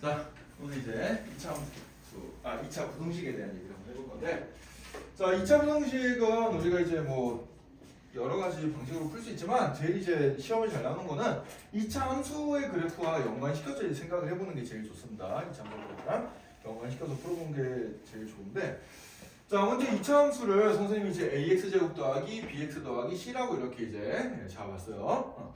자, 오늘 이제 2차 부등식에 대한 얘기를 한번 해볼 건데, 자, 2차 부등식은 우리가 이제 뭐 여러 가지 방식으로 풀 수 있지만 제일 이제 시험에 잘 나오는 거는 2차 함수의 그래프와 연관시켜서 생각을 해보는 게 제일 좋습니다. 2차 그래프랑 연관시켜서 풀어보는 게 제일 좋은데, 자, 먼저 2차 함수를 선생님이 이제 ax제곱 더하기 bx 더하기 c라고 이렇게 이제 잡았어요.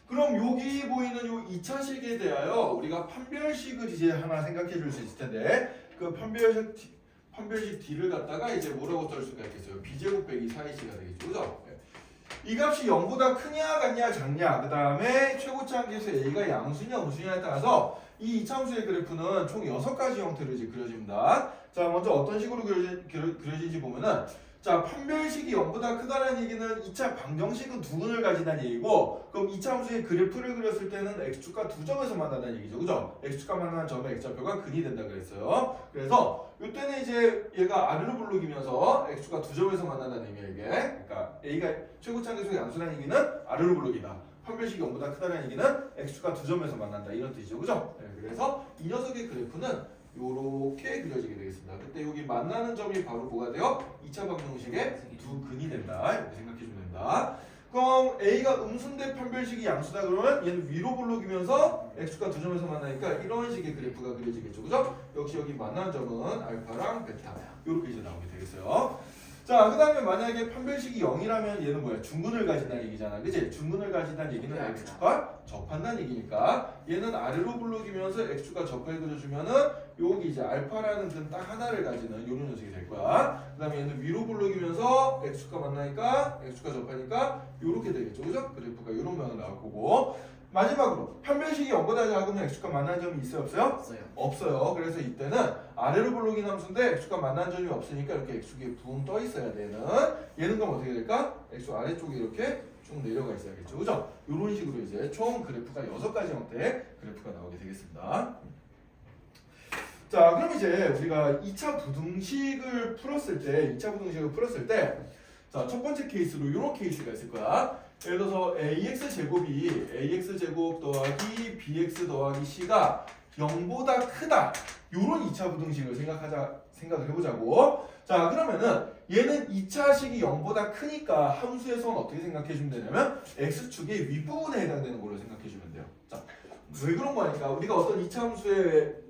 그럼 여기 보이는 요 2차식에 대하여 우리가 판별식을 이제 하나 생각해 줄 수 있을 텐데, 그 판별식 d를 갖다가 이제 뭐라고 짤 수가 있겠어요? b제곱 빼기 4ac가 되겠죠, 그죠? 이 값이 0보다 크냐 같냐 작냐, 그 다음에 최고치 한계에서 a가 양수냐 음수냐에 따라서 이 2차 함수의 그래프는 총 6가지 형태로 이제 그려집니다. 자, 먼저 어떤 식으로 그려지는지 보면은, 자, 판별식이 0보다 크다는 얘기는 2차 방정식은 두 근을 가진다는 얘기고, 그럼 2차 함수의 그래프를 그렸을 때는 x축과 두 점에서 만난다는 얘기죠, 그죠? x축과 만나는 점의 x좌표가 근이 된다 그랬어요. 그래서 이때는 이제 얘가 아래로 블록이면서 x축과 두 점에서 만난다는 의미야 이게. 그러니까 a가 최고치 한계수의 양수라는 얘기는 아래로 블록이다. 판별식이 0보다 크다는 얘기는 x축과 두 점에서 만난다 이런 뜻이죠, 그죠? 네, 그래서 이 녀석의 그래프는 요렇게 그려지게 되겠습니다. 그때 여기 만나는 점이 바로 뭐가 돼요? 2차 방정식의 두 근이 된다. 이렇게 생각해 주면 된다. 그럼 A가 음수인데 판별식이 양수다 그러면 얘는 위로 블록이면서 x축과 두 점에서 만나니까 이런 식의 그래프가 그려지겠죠. 그죠? 역시 여기 만나는 점은 알파랑 베타. 요렇게 이제 나오게 되겠어요. 자, 그 다음에 만약에 판별식이 0이라면 얘는 뭐야? 중근을 가진다는 얘기잖아. 그치? 중근을 가진다는 얘기는 x축과 접한다는 얘기니까 얘는 아래로 블록이면서 x축과 접해 그려주면은 여기 이제 알파라는 근 딱 하나를 가지는 요런 녀석이 될 거야. 그 다음에 얘는 위로 블록이면서 x축과 만나니까 x축과 접하니까 요렇게 되겠죠. 그죠? 그래프가 요런 모양으로 나올 거고, 마지막으로 판별식이 0보다 작으면 x축과 만나는 점이 있어요? 없어요? 없어요. 그래서 이때는 아래로 블록인 함수인데 x축과 만나는 점이 없으니까 이렇게 x축이 붕 떠 있어야 되는, 얘는 그럼 어떻게 될까? x축 아래쪽에 이렇게 쭉 내려가 있어야겠죠. 그죠? 이런 식으로 이제 총 그래프가 6가지 형태의 그래프가 나오게 되겠습니다. 자, 그럼 이제 우리가 2차 부등식을 풀었을 때, 자, 첫 번째 케이스로 이런 케이스가 있을 거야. 예를 들어서 ax제곱 더하기 bx 더하기 c가 0보다 크다. 요런 2차 부등식을 생각을 해보자고. 자, 그러면은 얘는 2차식이 0보다 크니까 함수에서는 어떻게 생각해 주면 되냐면 x축의 윗부분에 해당되는 걸로 생각해 주면 돼요. 자, 왜 그런 거니까 우리가 어떤 2차 함수의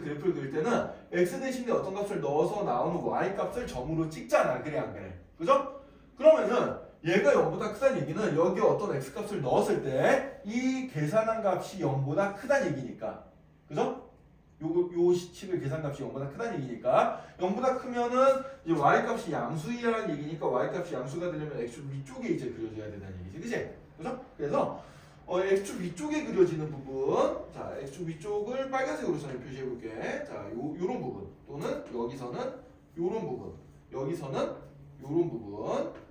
그래프를 그릴 때는 x 대신에 어떤 값을 넣어서 나오는 y 값을 점으로 찍잖아. 그래 안 그래? 그죠? 그러면은 얘가 0보다 크다는 얘기는 여기에 어떤 x 값을 넣었을 때 이 계산한 값이 0보다 크다는 얘기니까. 그죠? 요 식의 계산값이 0보다 크다는 얘기니까, 0보다 크면은 이제 y 값이 양수이라는 얘기니까 y 값이 양수가 되려면 x축 위쪽에 이제 그려져야 된다는 얘기지, 그치? 그죠? 그래서 x축 위쪽에 그려지는 부분, 자, x축 위쪽을 빨간색으로 선을 표시해 볼게. 자, 요런 부분, 또는 여기서는 요런 부분, 여기서는 요런 부분,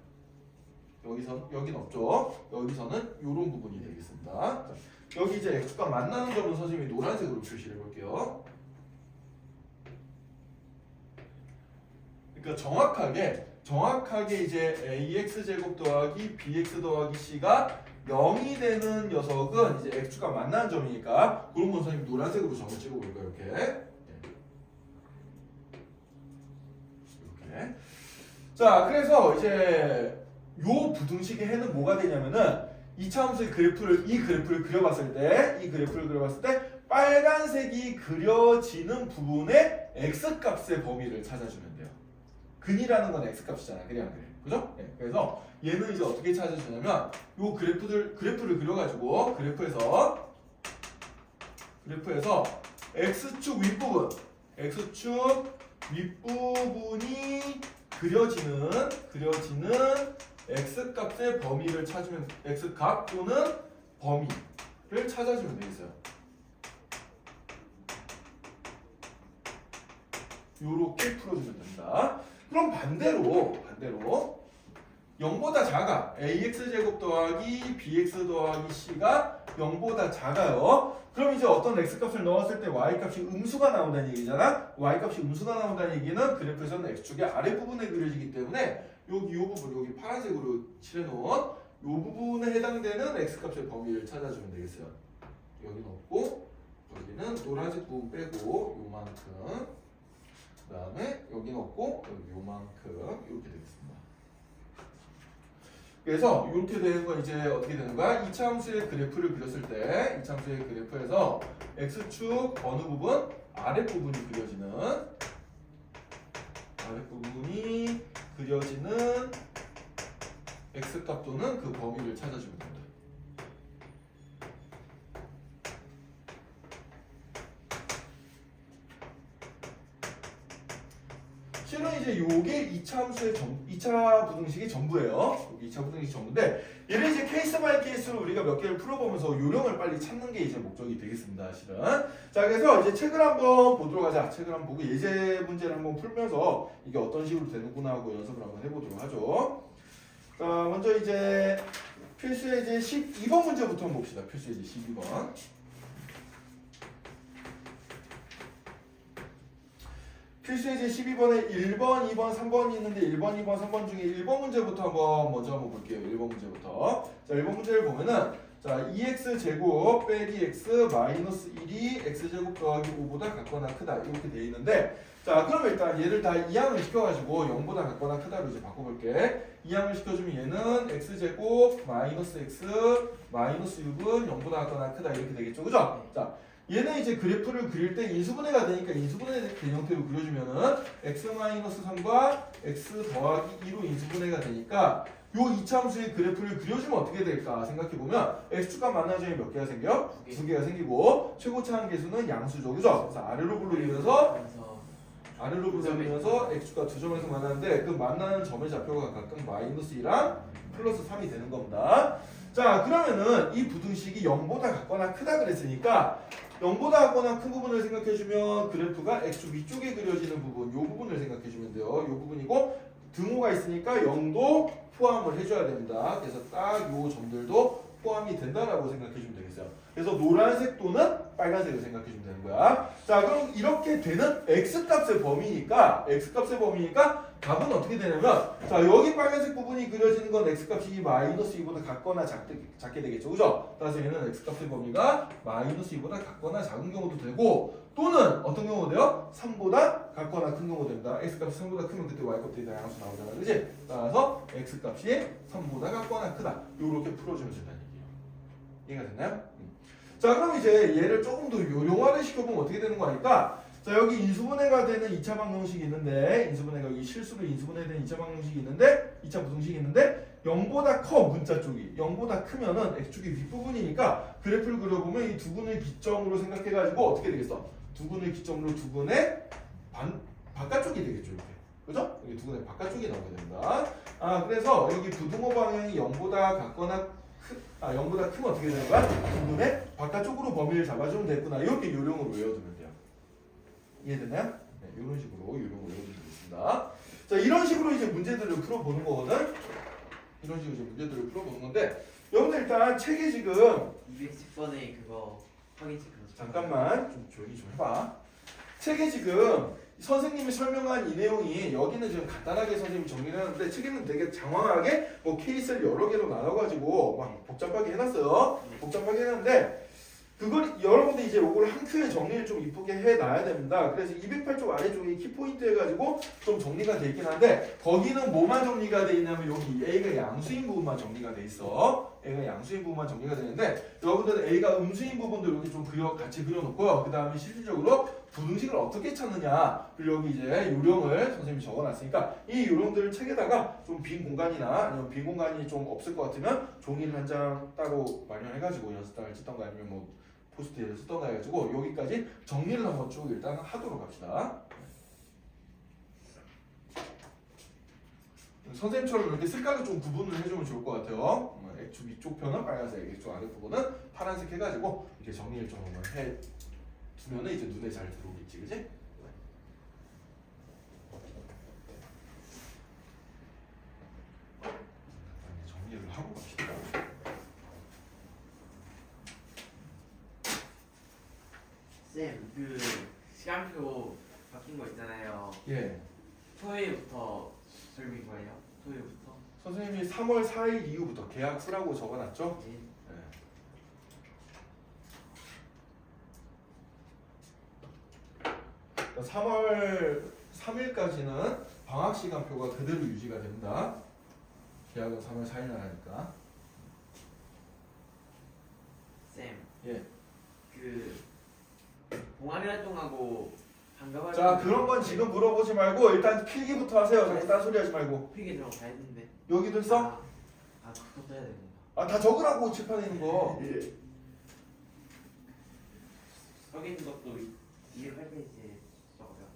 여긴 없죠. 여기서는 요런 부분이 되겠습니다. 자, 여기 이제 x축과 만나는 점은 선생님이 노란색으로 표시를 해볼게요. 그러니까 정확하게 이제 ax제곱 더하기 bx 더하기 c가 0이 되는 녀석은 이제 x축과 만나는 점이니까 그런 건 선생님 노란색으로 점을 찍어볼까요? 이렇게. 이렇게. 자, 그래서 이제 요 부등식의 해는 뭐가 되냐면은 2차 함수의 이 그래프를 그려봤을 때 빨간색이 그려지는 부분의 x값의 범위를 찾아주면 돼요. 근이라는 건 x값이잖아. 그래 안 그래? 그죠? 네. 그래서 얘는 이제 어떻게 찾아주냐면 요 그래프를 그려가지고 그래프에서 x축 윗부분이 그려지는 x값의 범위를 찾으면, x값 또는 범위를 찾아주면 되겠어요. 요렇게 풀어주면 됩니다. 그럼 반대로 0보다 작아. ax제곱 더하기 bx 더하기 c가 0보다 작아요. 그럼 이제 어떤 x값을 넣었을 때 y값이 음수가 나온다는 얘기잖아. y값이 음수가 나온다는 얘기는 그래프에서는 x축의 아랫부분에 그려지기 때문에 여기 이 부분, 여기 파란색으로 칠해놓은 이 부분에 해당되는 x값의 범위를 찾아주면 되겠어요. 여기는 없고 여기는 노란색 부분 빼고 요만큼, 그 다음에 여기는 없고 여기 요만큼 이렇게 되겠습니다. 그래서 이렇게 되는 건 이제 어떻게 되는 거야? 이차 함수의 그래프를 그렸을 때 이차 함수의 그래프에서 x축 어느 부분? 아랫부분이 그려지는 x값 또는 그 범위를 찾아주면 됩니다. 실은 이제 요게 2차 함수의 2차 부등식이 전부예요. 여기 2차 부등식이 전부인데 얘를 이제 케이스 바이 케이스로 우리가 몇 개를 풀어보면서 요령을 빨리 찾는 게 이제 목적이 되겠습니다. 실은. 자, 그래서 이제 책을 한번 보도록 하자. 책을 한번 보고 예제 문제를 한번 풀면서 이게 어떤 식으로 되는구나 하고 연습을 한번 해보도록 하죠. 자, 먼저 이제 필수 예제 12번 문제부터 한번 봅시다. 필수 예제 12번. 필수 예제 12번에 1번, 2번, 3번이 있는데 1번, 2번, 3번 중에 1번 문제부터 먼저 한번 볼게요. 1번 문제부터. 자, 1번 문제를 보면은 자, 2x 제곱 빼기 x 마이너스 1이 x 제곱 더하기 5보다 같거나 크다 이렇게 돼 있는데 자, 그럼 일단 얘를 다 이항을 시켜가지고 0보다 같거나 크다로 이제 바꿔볼게. 이항을 시켜주면 얘는 x 제곱 마이너스 x 마이너스 6은 0보다 같거나 크다 이렇게 되겠죠, 그죠? 자. 얘는 이제 그래프를 그릴 때 인수분해가 되니까 인수분해 된 형태로 그려주면은 x-3과 x 더하기 2로 인수분해가 되니까 요 2차 함수의 그래프를 그려주면 어떻게 될까 생각해보면 x축값 만나는 점이 몇 개가 생겨? 두 개가 생기고 최고차 한계수는 양수죠, 그죠? 그래서 아래로 불러리면서 x축값 두 점에서 만나는데 그 만나는 점의 좌표가 각각 마이너스 2랑 플러스 3이 되는 겁니다. 자, 그러면은 이 부등식이 0보다 같거나 크다 그랬으니까 0보다 같거나 큰 부분을 생각해주면 그래프가 x축 위쪽에 그려지는 부분, 이 부분을 생각해주면 돼요. 이 부분이고 등호가 있으니까 0도 포함을 해줘야 됩니다. 그래서 딱 이 점들도 포함이 된다라고 생각해주면 되겠어요. 그래서 노란색 또는 빨간색을 생각해주면 되는 거야. 자, 그럼 이렇게 되는 x값의 범위니까 답은 어떻게 되냐면 자, 여기 빨간색 부분이 그려지는 건 x값이 마이너스 2보다 같거나 작게 되겠죠, 그죠? 따라서 얘는 x값의 범위가 마이너스 2보다 같거나 작은 경우도 되고 또는 어떤 경우도 돼요? 3보다 같거나 큰 경우도 됩니다. x값이 3보다 크면 그때 y값들이 다 양수 나오잖아, 그지? 따라서 x값이 3보다 같거나 크다 이렇게 풀어주면 된다는 얘기예요. 이해가 됐나요? 자, 그럼 이제 얘를 조금 더 요령화를 시켜보면 어떻게 되는 거 아닐까? 자, 여기 인수분해가 되는 2차 방정식이 있는데 인수분해가 여기 실수로 인수분해되는 2차 방정식이 있는데 2차 부등식이 있는데 0보다 커 문자 쪽이 0보다 크면은 x축이 윗부분이니까 그래프를 그려보면 이 두 분을 기점으로 생각해가지고 어떻게 되겠어? 두 분을 기점으로 두 분의 바깥쪽이 되겠죠, 이렇게. 그죠? 여기 두 분의 바깥쪽이 나오게 됩니다. 아, 그래서 여기 부등호 방향이 0보다 같거나 0보다 크면 어떻게 되는 거야? 두 분의 바깥쪽으로 범위를 잡아주면 됐구나. 이렇게 요령으로 외워두면 돼요. 이해됐나요? 네, 이런 식으로 요령으로 외워두면 되겠습니다. 자, 이런 식으로 이제 문제들을 풀어보는 거거든. 이런 식으로 이제 문제들을 풀어보는 건데, 여러분들 일단 책에 지금 210번에 그거 확인 체크. 잠깐만 좀 조용히 좀 해봐. 책에 지금 선생님이 설명한 이 내용이 여기는 지금 간단하게 선생님이 정리를 하는데 책에는 되게 장황하게 뭐 케이스를 여러 개로 나눠가지고 막 복잡하게 해놨어요. 복잡하게 해놨는데 그걸 여러분들 이제 요걸 한 큐에 정리를 좀 이쁘게 해놔야 됩니다. 그래서 208쪽 아래쪽에 키포인트 해가지고 좀 정리가 돼 있긴 한데 거기는 뭐만 정리가 돼 있냐면 여기 A가 양수인 부분만 정리가 돼 있어. A가 양수인 부분만 정리가 되는데 여러분들은 A가 음수인 부분도 이렇게 좀 같이 그려놓고요. 그 다음에 실질적으로 부등식을 어떻게 찾느냐 그리고 여기 이제 요령을 선생님이 적어놨으니까 이 요령들을 책에다가 좀 빈 공간이나 아니면 빈 공간이 좀 없을 것 같으면 종이를 한 장 따로 마련해가지고 연습장을 찍던가 아니면 뭐 포스트잇을 쓰던가 해가지고 여기까지 정리를 한번 쭉 일단 하도록 합시다. 선생님처럼 이렇게 색깔을 좀 구분을 해주면 좋을 것 같아요. X축 위쪽 편은 빨간색, X축 아래 부분은 파란색 해가지고 이렇게 정리를 좀 한번 해두면 이제 눈에 잘 들어오겠지, 그지? 정리를 하고 갑시다. 쌤, 그 시간표 바뀐 거 있잖아요. 예. 토요일부터 설명인 거예요? 토요일부터? 선생님이 3월 4일 이후부터 계약 수라고 적어놨죠? 네. 네. 3월 3일까지는 방학 시간표가 그대로 유지가 됩니다. 계약은 3월 4일 날 하니까. 쌤, 예. 그 동아리 활동하고 방과 자, 그런 건 지금 물어보지 말고 일단 필기부터 하세요. 자꾸 딴소리 하지 말고. 필기 들어가 다 했는데. 여기도 있어? 그것도 해야 됩니다. 아, 다 적으라고 칠판에 있는 거. 여기 있는 것도 208페이지에 적어요.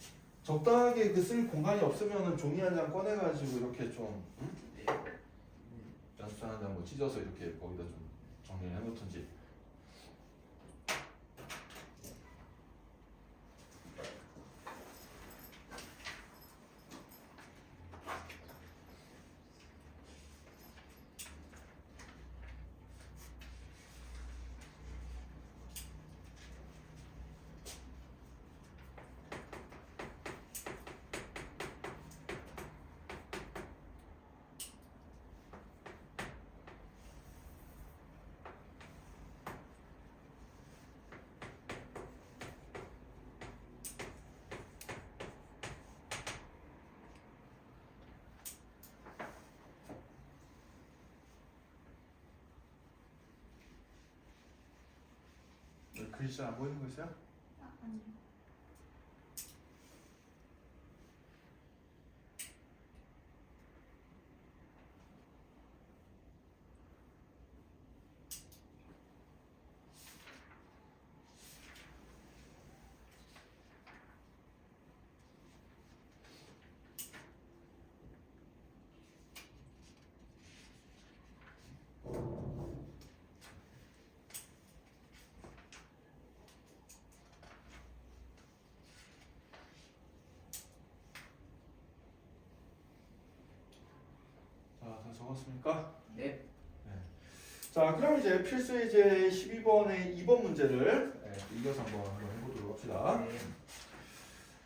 적당하게 그 쓸 공간이 없으면은 종이 한 장 꺼내가지고 이렇게 좀 응? 네. 연습장 한 장 뭐 찢어서 이렇게 거기다 좀 정리를 해놓든지. 글씨 안 보이는 거 있어요? 아니요. 자, 다 적었습니까? 네. 자, 그럼 이제 필수 예제 12번의 2번 문제를 이어서 한번 해보도록 합시다. 네.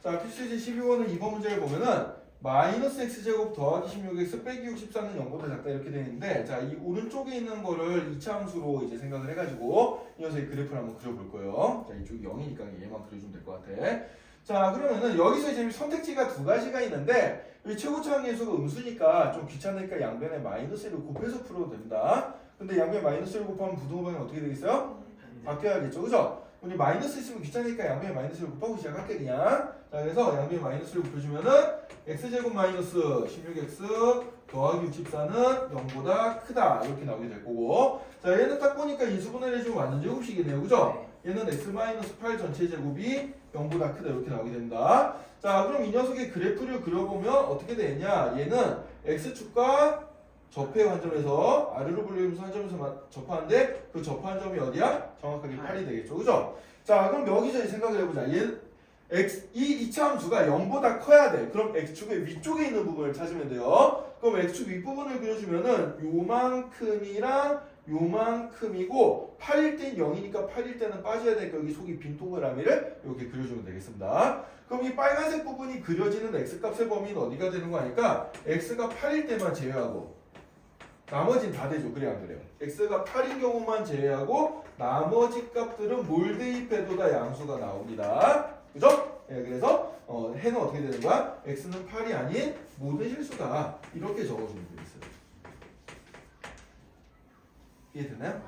자, 필수 예제 12번의 2번 문제를 보면은 마이너스 x제곱 더하기 16x 빼기 64는 0보다 작다 이렇게 되어 있는데, 자, 이 오른쪽에 있는 거를 이차함수로 이제 생각을 해가지고 이 녀석의 그래프를 한번 그려볼 거예요. 자, 이쪽이 0이니까 얘만 그려주면 될 것 같아. 자, 그러면은 여기서 이제 선택지가 두 가지가 있는데, 이 최고차 함수가 음수니까 좀 귀찮으니까 양변에 마이너스를 곱해서 풀어도 됩니다. 근데 양변에 마이너스를 곱하면 부등호방이 어떻게 되겠어요? 바뀌어야겠죠, 그죠? 우리 마이너스 있으면 귀찮으니까 양변에 마이너스를 곱하고 시작할게 그냥. 자, 그래서 양변에 마이너스를 곱해주면은 x제곱 마이너스 16x 더하기 64는 0보다 크다 이렇게 나오게 될 거고, 자, 얘는 딱 보니까 인수분해를 해주면 완전 제곱식이네요, 그죠? 얘는 x 마이너스 8 전체 제곱이 0보다 크다 이렇게 나오게 됩니다. 자, 그럼 이 녀석의 그래프를 그려보면 어떻게 되느냐? 얘는 x축과 접해 관점에서 아래로 불리면서 한 점에서 접하는데 그 접한 점이 어디야? 정확하게 8이 되겠죠, 그죠? 자, 그럼 여기서 생각을 해보자. 이 이차함수가 0보다 커야 돼. 그럼 x축의 위쪽에 있는 부분을 찾으면 돼요. 그럼 x축 윗부분을 그려주면은 요만큼이랑 요만큼이고 8일 땐 0이니까 8일 때는 빠져야 되니까 여기 속이 빈 동그라미를 이렇게 그려주면 되겠습니다. 그럼 이 빨간색 부분이 그려지는 x값의 범위는 어디가 되는 거 아니까 x가 8일 때만 제외하고 나머지는 다 되죠. 그래 안 그래요? x가 8인 경우만 제외하고 나머지 값들은 뭘 대입해도 다 양수가 나옵니다. 그죠? 예, 그래서 해는 어떻게 되는 거야? x는 8이 아닌 모든 실수다. 이렇게 적어주면 되겠어요. 이해되나요?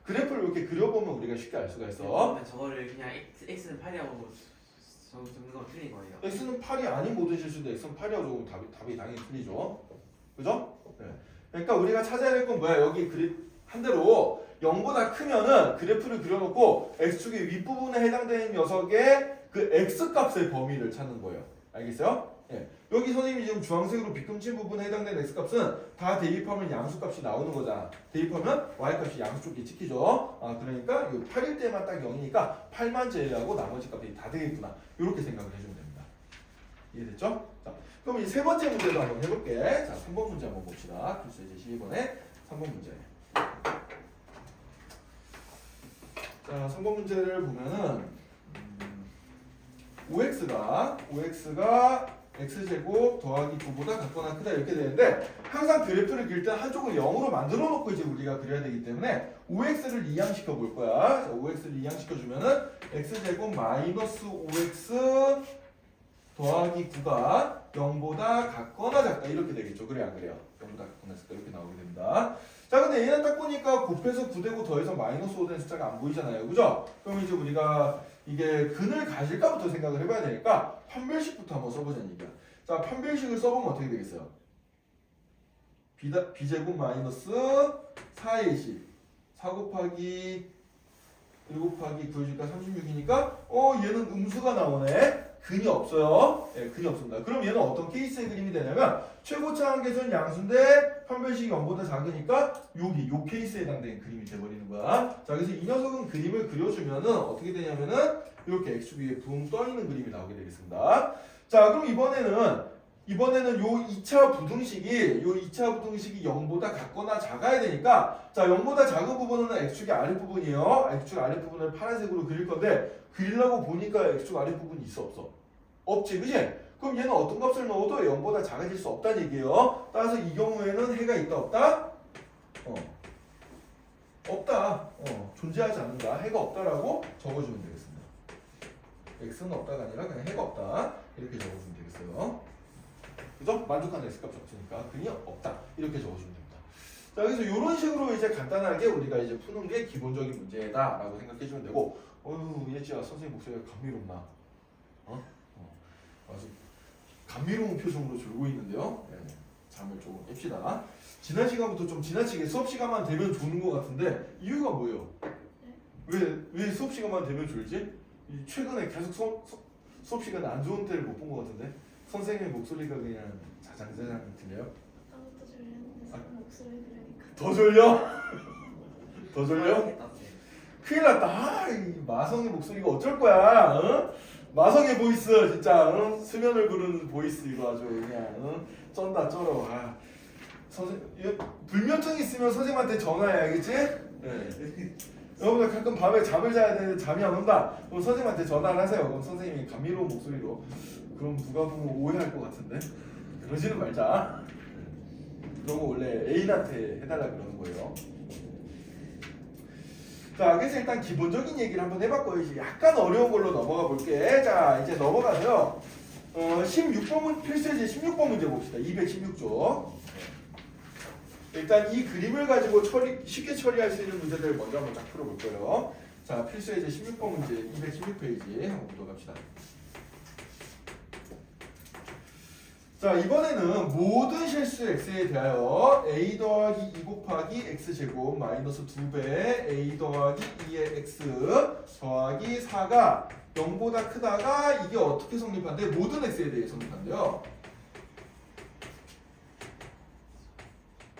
그래프를 이렇게 그려보면 우리가 쉽게 알 수가 있어. 그러면 저거를 그냥 x는 8이라고 적는 건 틀린 거예요. x는 8이 아닌 모든 실수도 x는 8이라고 적으면 답이 당연히 틀리죠. 그죠? 네. 그러니까 우리가 찾아야 될 건 뭐야? 여기 한 대로 0보다 크면은 그래프를 그려놓고 x축의 윗부분에 해당되는 녀석의 그 x값의 범위를 찾는 거예요. 알겠어요? 예. 여기 선생님이 지금 주황색으로 빗금친 부분에 해당되는 x값은 다 대입하면 양수값이 나오는 거잖아. 대입하면 y값이 양수 쪽에 찍히죠. 아, 그러니까 이 8일 때만 딱 0이니까 8만 제외하고 나머지 값이 다 되겠구나. 이렇게 생각을 해주면 됩니다. 이해됐죠? 자, 그럼 이 세 번째 문제도 한번 해볼게. 자, 3번 문제 한번 봅시다. 글쎄 이제 12번에 3번 문제. 자, 3번 문제를 보면은 5x가 x제곱 더하기 9보다 같거나 크다 이렇게 되는데, 항상 그래프를 그릴 때 한쪽을 0으로 만들어 놓고 이제 우리가 그려야 되기 때문에 5x를 이항시켜 볼 거야. 자, 5x를 이항시켜 주면은 x제곱 마이너스 5x 더하기 9가 0보다 같거나 작다 이렇게 되겠죠. 그래 안 그래요? 0보다 같거나 작다 이렇게 나오게 됩니다. 자 근데 얘는 딱 보니까 곱해서 9되고 더해서 마이너스 5 된 숫자가 안 보이잖아요. 그죠? 그럼 이제 우리가 이게 근을 가질까부터 생각을 해봐야 되니까 판별식부터 한번 써보자는 얘기야. 자 판별식을 써보면 어떻게 되겠어요? b제곱 마이너스 4ac 4 곱하기 1 곱하기 9해주니까 36이니까 얘는 음수가 나오네. 근이 없어요. 예, 근이 없습니다. 그럼 얘는 어떤 케이스의 그림이 되냐면 최고차 한계선 양수인데 판별식이 0보다 작으니까 여기 요 케이스에 해당되는 그림이 돼버리는 거야. 자 그래서 이 녀석은 그림을 그려주면은 어떻게 되냐면은 이렇게 x 위에 붕 떠있는 그림이 나오게 되겠습니다. 자 그럼 이번에는 요 2차 부등식이 0보다 같거나 작아야 되니까 자 0보다 작은 부분은 x축의 아랫부분이에요. x축 아랫부분을 파란색으로 그릴 건데 그리려고 보니까 x축 아랫부분이 있어 없어? 없지 그치? 그럼 얘는 어떤 값을 넣어도 0보다 작아질 수 없다는 얘기예요. 따라서 이 경우에는 해가 있다 없다? 없다. 존재하지 않는다. 해가 없다라고 적어주면 되겠습니다. x는 없다가 아니라 그냥 해가 없다 이렇게 적어주면 되겠어요. 그죠? 만족하는 x값이 없으니까 근이 없다 이렇게 적어주면 됩니다. 자 그래서 이런 식으로 이제 간단하게 우리가 이제 푸는 게 기본적인 문제다라고 생각해주면 되고 예지야 선생님 목소리가 감미롭나? 아주 감미로운 표정으로 졸고 있는데요. 네, 잠을 조금 깹시다. 지난 시간부터 좀 지나치게 수업 시간만 되면 조는 것 같은데 이유가 뭐예요? 왜 수업 시간만 되면 졸지? 최근에 계속 수업 시간에 안 좋은 때를 못 본 것 같은데 선생님의 목소리가 그냥 자장자장 들려요? 아까부터 졸렸는데 목소리 들으니까 더 졸려? 더 졸려? 알겠다, 쌤. 큰일 났다. 이 마성의 목소리가 어쩔 거야? 어? 마성의 보이스 진짜 수면을 부르는 보이스 이거 아주 그냥 쩐다 쩔어. 선생님 불면증 있으면 선생님한테 전화해 알겠지? 네. 여러분들 가끔 밤에 잠을 자야 되는데 잠이 안 온다. 그럼 선생님한테 전화를 하세요. 그럼 선생님이 감미로운 목소리로 그럼 누가 보면 오해할 것 같은데 그러지는 말자. 그런 거 원래 애인한테 해달라 그러는 거예요. 자, 그래서 일단 기본적인 얘기를 한번 해봤고요. 이제 약간 어려운 걸로 넘어가 볼게. 자, 이제 넘어가서요. 16번 필수예제 16번 문제 봅시다. 216조. 일단 이 그림을 가지고 쉽게 처리할 수 있는 문제들을 먼저 한번 쫙 풀어볼 거예요. 자, 필수예제 16번 문제 216페이지 한번 보도록 합시다. 자 이번에는 모든 실수 x에 대하여 a 더하기 2 곱하기 x제곱 마이너스 2배 a 더하기 2의 x 더하기 4가 0보다 크다가 이게 어떻게 성립한대? 모든 x에 대해 성립한대요.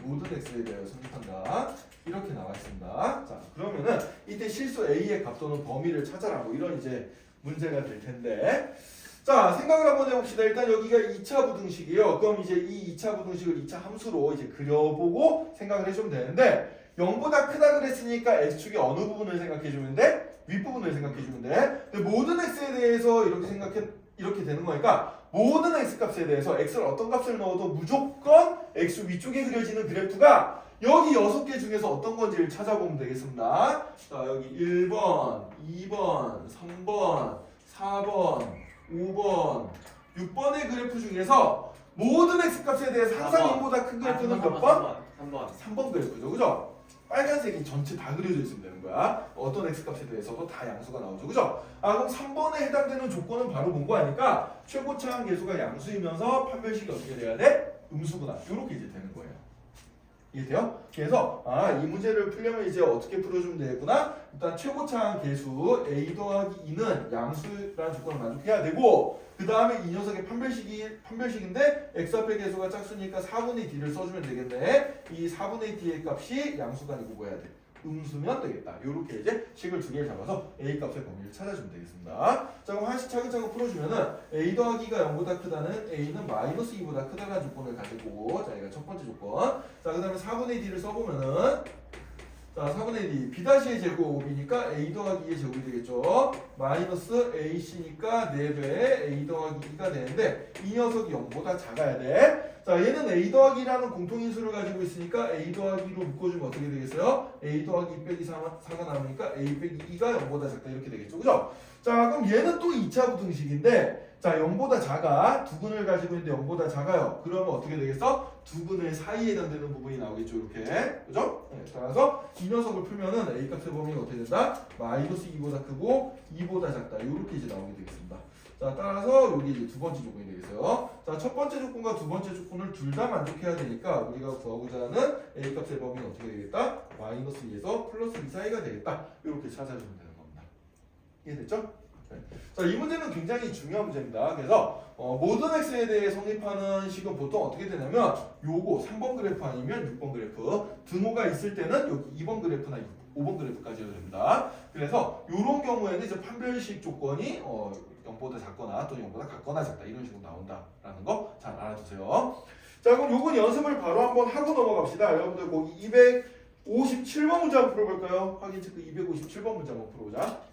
모든 x에 대해 성립한다. 이렇게 나와 있습니다. 자 그러면은 이때 실수 a의 값 또는 범위를 찾아라 뭐 이런 이제 문제가 될 텐데 자 생각을 한번 해봅시다. 일단 여기가 2차 부등식이에요. 그럼 이제 이 2차 부등식을 2차 함수로 이제 그려보고 생각을 해주면 되는데 0보다 크다 그랬으니까 x축의 어느 부분을 생각해주면 돼? 윗부분을 생각해주면 돼. 근데 모든 x에 대해서 이렇게 되는 거니까 모든 x값에 대해서 x를 어떤 값을 넣어도 무조건 x 위쪽에 그려지는 그래프가 여기 6개 중에서 어떤 건지를 찾아보면 되겠습니다. 자 여기 1번, 2번, 3번, 4번 5번, 6번의 그래프 중에서 모든 x값에 대해서 항상 0보다 큰 그래프는 몇 번? 3번. 3번 그래프죠. 그죠? 빨간색이 전체 다 그려져 있으면 되는 거야. 어떤 x값에 대해서도 다 양수가 나오죠. 그죠? 그럼 3번에 해당되는 조건은 바로 본 거 아니까 최고차 한계수가 양수이면서 판별식이 어떻게 돼야 돼? 음수구나. 이렇게 이제 되는 거예요. 이해돼요? 그래서 이 문제를 풀려면 이제 어떻게 풀어주면 되겠구나. 일단 최고차항 계수 a 더하기 2는 양수라는 조건을 만족해야 되고 그 다음에 이 녀석의 판별식인데 x 앞의 계수가 짝수니까 4분의 d를 써주면 되겠네. 이 4분의 d의 값이 양수가 아니고 뭐 해야 돼? 음수면 되겠다. 이렇게 이제 식을 두 개를 잡아서 a 값의 범위를 찾아주면 되겠습니다. 자 그럼 하나씩 차근차근 풀어주면은 a 더하기가 0보다 크다는 a는 마이너스 2보다 크다라는 조건을 가지고 자 이거 첫 번째 조건. 자 그 다음에 4분의 d를 써보면은 자, 4분의 1이 B-의 제곱이니까 A 더하기 2의 제곱이 되겠죠. 마이너스 AC니까 4배의 A 더하기 2가 되는데 이 녀석이 0보다 작아야 돼. 자, 얘는 A 더하기라는 공통인수를 가지고 있으니까 A 더하기로 묶어주면 어떻게 되겠어요? A 더하기 2 빼기 4가 남으니까 A 빼기 2가 0보다 작다 이렇게 되겠죠. 그죠? 자, 그럼 얘는 또 2차 부등식인데 자, 0보다 작아. 두근을 가지고 있는데 0보다 작아요. 그러면 어떻게 되겠어? 두근의 사이에 해당되는 부분이 나오겠죠. 이렇게. 그죠? 네, 따라서 이 녀석을 풀면은 A 값의 범위가 어떻게 된다? 마이너스 2보다 크고 2보다 작다. 이렇게 이제 나오게 되겠습니다. 자, 따라서 여기 이제 두 번째 조건이 되겠어요. 자, 첫 번째 조건과 두 번째 조건을 둘 다 만족해야 되니까 우리가 구하고자 하는 A 값의 범위는 어떻게 되겠다? 마이너스 2에서 플러스 2 사이가 되겠다. 이렇게 찾아주면 되는 겁니다. 이해됐죠? 자, 이 문제는 굉장히 중요한 문제입니다. 그래서 모든 x에 대해 성립하는 식은 보통 어떻게 되냐면 요거 3번 그래프 아니면 6번 그래프 등호가 있을 때는 여기 2번 그래프나 5번 그래프까지 해도 됩니다. 그래서 요런 경우에는 이제 판별식 조건이 0보다 작거나 또는 0보다 같거나 작다 이런 식으로 나온다라는 거 잘 알아두세요. 자, 그럼 요건 연습을 바로 한번 하고 넘어갑시다. 여러분들 거기 257번 문제 한번 풀어볼까요? 확인 체크 257번 문제 한번 풀어보자.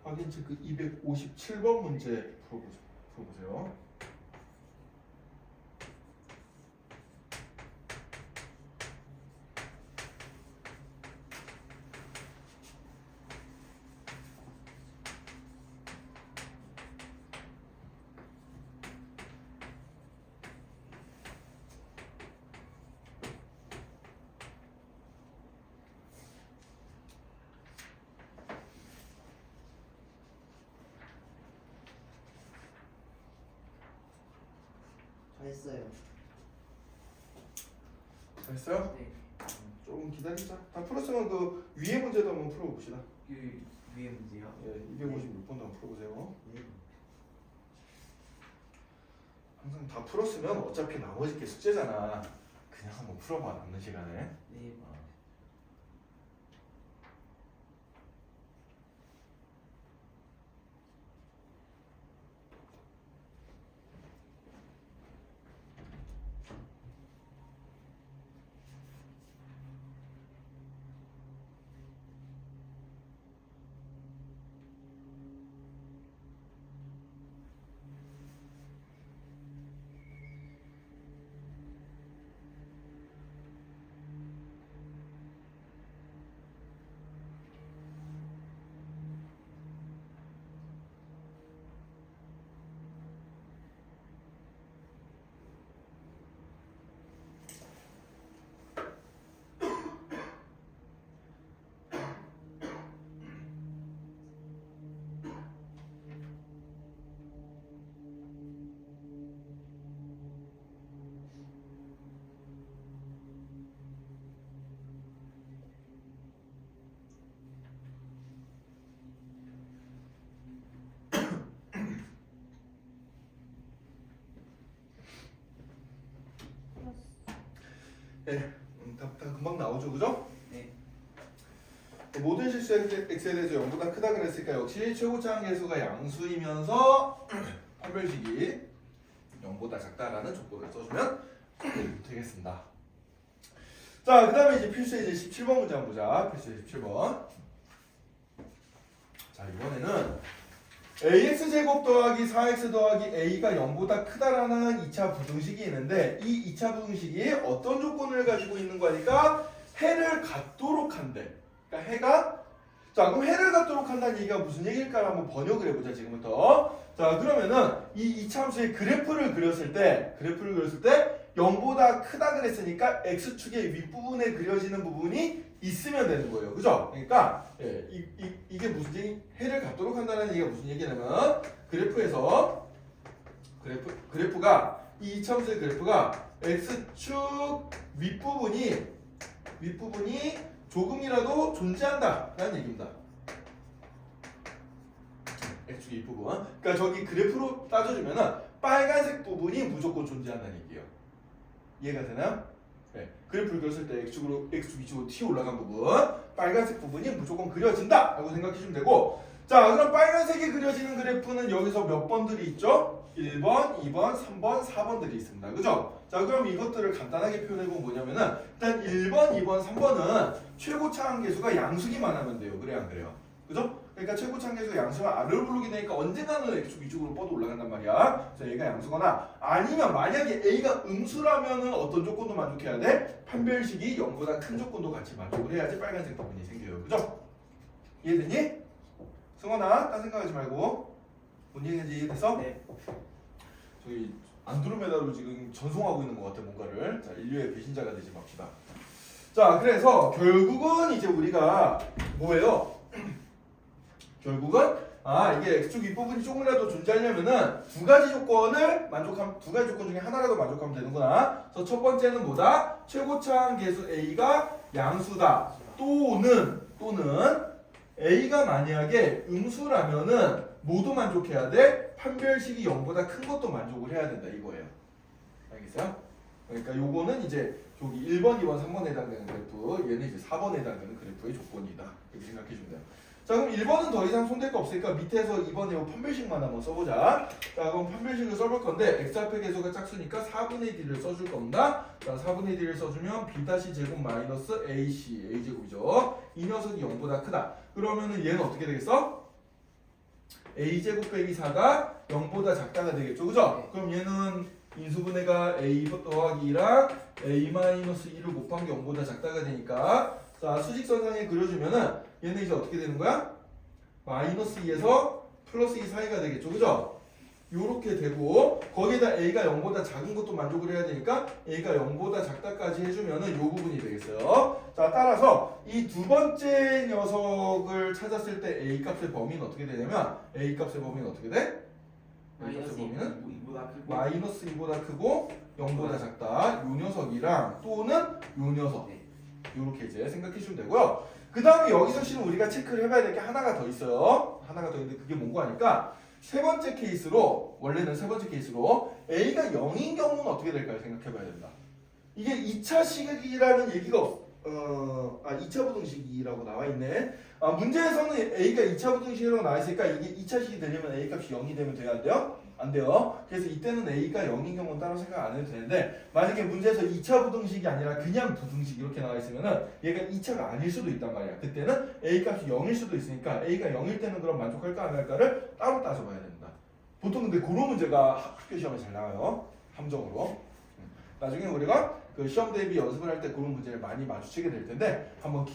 확인 체크 257번 문제 풀어보세요. 했어요. 됐어요? 네. 조금 기다리자. 다 풀었으면 그 위에 문제도 한번 풀어봅시다. 그 위에 문제요. 예, 256번도 한번 풀어보세요. 네. 항상 다 풀었으면 어차피 나머지 게 숙제잖아. 그냥 한번 풀어봐 남는 시간에. 네. 네, 다 금방 나오죠, 그죠? 네. 모든 실수 x에 대해서 0보다 크다 그랬으니까 역시 최고차항 계수가 양수이면서 판별식이 0보다 작다라는 조건을 써주면 되겠습니다. 자, 그 다음에 이제 필수의 이제 17번 문제 한번 보자. 필수의 17번. 자, 이번에는 ax 제곱 더하기 4x 더하기 a가 0보다 크다라는 2차 부등식이 있는데 이 2차 부등식이 어떤 조건을 가지고 있는 거니까 해를 갖도록 한대. 그러니까 해가 자, 그럼 해를 갖도록 한다는 얘기가 무슨 얘기일까를 한번 번역을 해보자 지금부터. 자, 그러면은 이 이차함수의 그래프를 그렸을 때 0보다 크다 그랬으니까 x축의 윗부분에 그려지는 부분이 있으면 되는 거예요. 그죠? 그러니까 이게 무슨 얘기? 해를 갖도록 한다는 얘기가 무슨 얘기냐면 그래프에서 그래프가 이 이차함수의 그래프가 x축 윗부분이 조금이라도 존재한다라는 얘기입니다. x축 윗부분. 그러니까 저기 그래프로 따져주면은 빨간색 부분이 무조건 존재한다는 얘기예요. 이해가 되나요? 네. 그래프를 그렸을 때 x축 위쪽으로 튀어 올라간 부분, 빨간색 부분이 무조건 그려진다라고 생각하시면 되고, 자, 그럼 빨간색이 그려지는 그래프는 여기서 몇 번들이 있죠? 1번, 2번, 3번, 4번들이 있습니다. 그죠? 자, 그럼 이것들을 간단하게 표현해보면 뭐냐면은 일단 1번, 2번, 3번은 최고차 한계수가 양수기만 하면 돼요. 그래요, 안 그래요? 그죠? 그러니까 최고차 한계수가 양수가 아래로 부르게 되니까 언젠가는 x축 위쪽으로 뻗어 올라간단 말이야. 자, 얘가 양수거나 아니면 만약에 a가 음수라면은 어떤 조건도 만족해야 돼? 판별식이 0보다 큰 조건도 같이 만족을 해야지 빨간색 부분이 생겨요. 그죠? 이해됐니? 승원아, 딴 생각하지 말고. 뭔 얘기인지 이해돼서? 네. 저기 안드로메다로 지금 전송하고 있는 것 같아 뭔가를. 자, 인류의 배신자가 되지 맙시다. 자, 그래서 결국은 이제 우리가 뭐예요? 결국은 이게 x축 윗부분이 조금이라도 존재하려면은 두 가지 조건 중에 하나라도 만족하면 되는구나. 그래서 첫 번째는 뭐다? 최고차항 계수 a가 양수다. 또는 a가 만약에 음수라면은 모두 만족해야 돼. 판별식이 0보다 큰 것도 만족을 해야 된다 이거예요. 알겠어요? 그러니까 요거는 이제 여기 1번, 2번, 3번에 해당되는 그래프, 얘는 이제 4번에 해당되는 그래프의 조건이다. 이렇게 생각해 주면 돼요. 자, 그럼 1번은 더 이상 손댈 거 없으니까 밑에서 2번에 요 판별식만 한번 써보자. 자, 그럼 판별식을 써볼 건데 x좌표 계수가 짝수니까 4분의 d를 써줄 겁니다. 자, 4분의 d를 써주면 b 제곱 마이너스 ac, a제곱이죠. 이 녀석이 0보다 크다. 그러면은 얘는 어떻게 되겠어? a제곱 빼기 4가 0보다 작다가 되겠죠. 그죠? 그럼 얘는 인수분해가 a 더하기 2랑 a 마이너스 2를 곱한 게 0보다 작다가 되니까, 자, 수직선상에 그려주면은 얘는 이제 어떻게 되는 거야? 마이너스 2에서 플러스 2 사이가 되겠죠. 그죠? 요렇게 되고, 거기에다 a가 0보다 작은 것도 만족을 해야 되니까 a가 0보다 작다까지 해주면은 요 부분이 되겠어요. 자, 따라서 이 두 번째 녀석을 찾았을 때 a 값의 범위는 어떻게 되냐면, a 값의 범위는 어떻게 돼? a 값의 범위는 이보다 크고 마이너스 2보다 크고 0보다 작다. 요 녀석이랑 또는 요 녀석. 네. 요렇게 이제 생각해 주시면 되고요. 그 다음에 여기서 실은 우리가 체크를 해봐야 될 게 하나가 더 있어요. 하나가 더 있는데 그게 뭔고 하니까 원래는 세 번째 케이스로 a가 0인 경우는 어떻게 될까요? 생각해 봐야 된다. 이게 2차 식이라는 얘기가 2차 부등식이라고 나와 있네. 문제에서는 a가 2차 부등식이라고 나와 있으니까 이게 2차 식이 되려면 a 값이 0이 되면 돼야 안 돼요? 안 돼요. 그래서 이때는 a가 0인 경우는 따로 생각 안 해도 되는데, 만약에 문제에서 2차 부등식이 아니라 그냥 부등식 이렇게 나와 있으면은 얘가 2차가 아닐 수도 있단 말이야. 그때는 a 값이 0일 수도 있으니까 a가 0일 때는 그럼 만족할까 안 할까를 따로 따져봐야 된다. 보통 근데 그런 문제가 학교 시험에 잘 나와요. 함정으로. 나중에 우리가 그 시험 대비 연습을 할 때 그런 문제를 많이 마주치게 될 텐데, 한번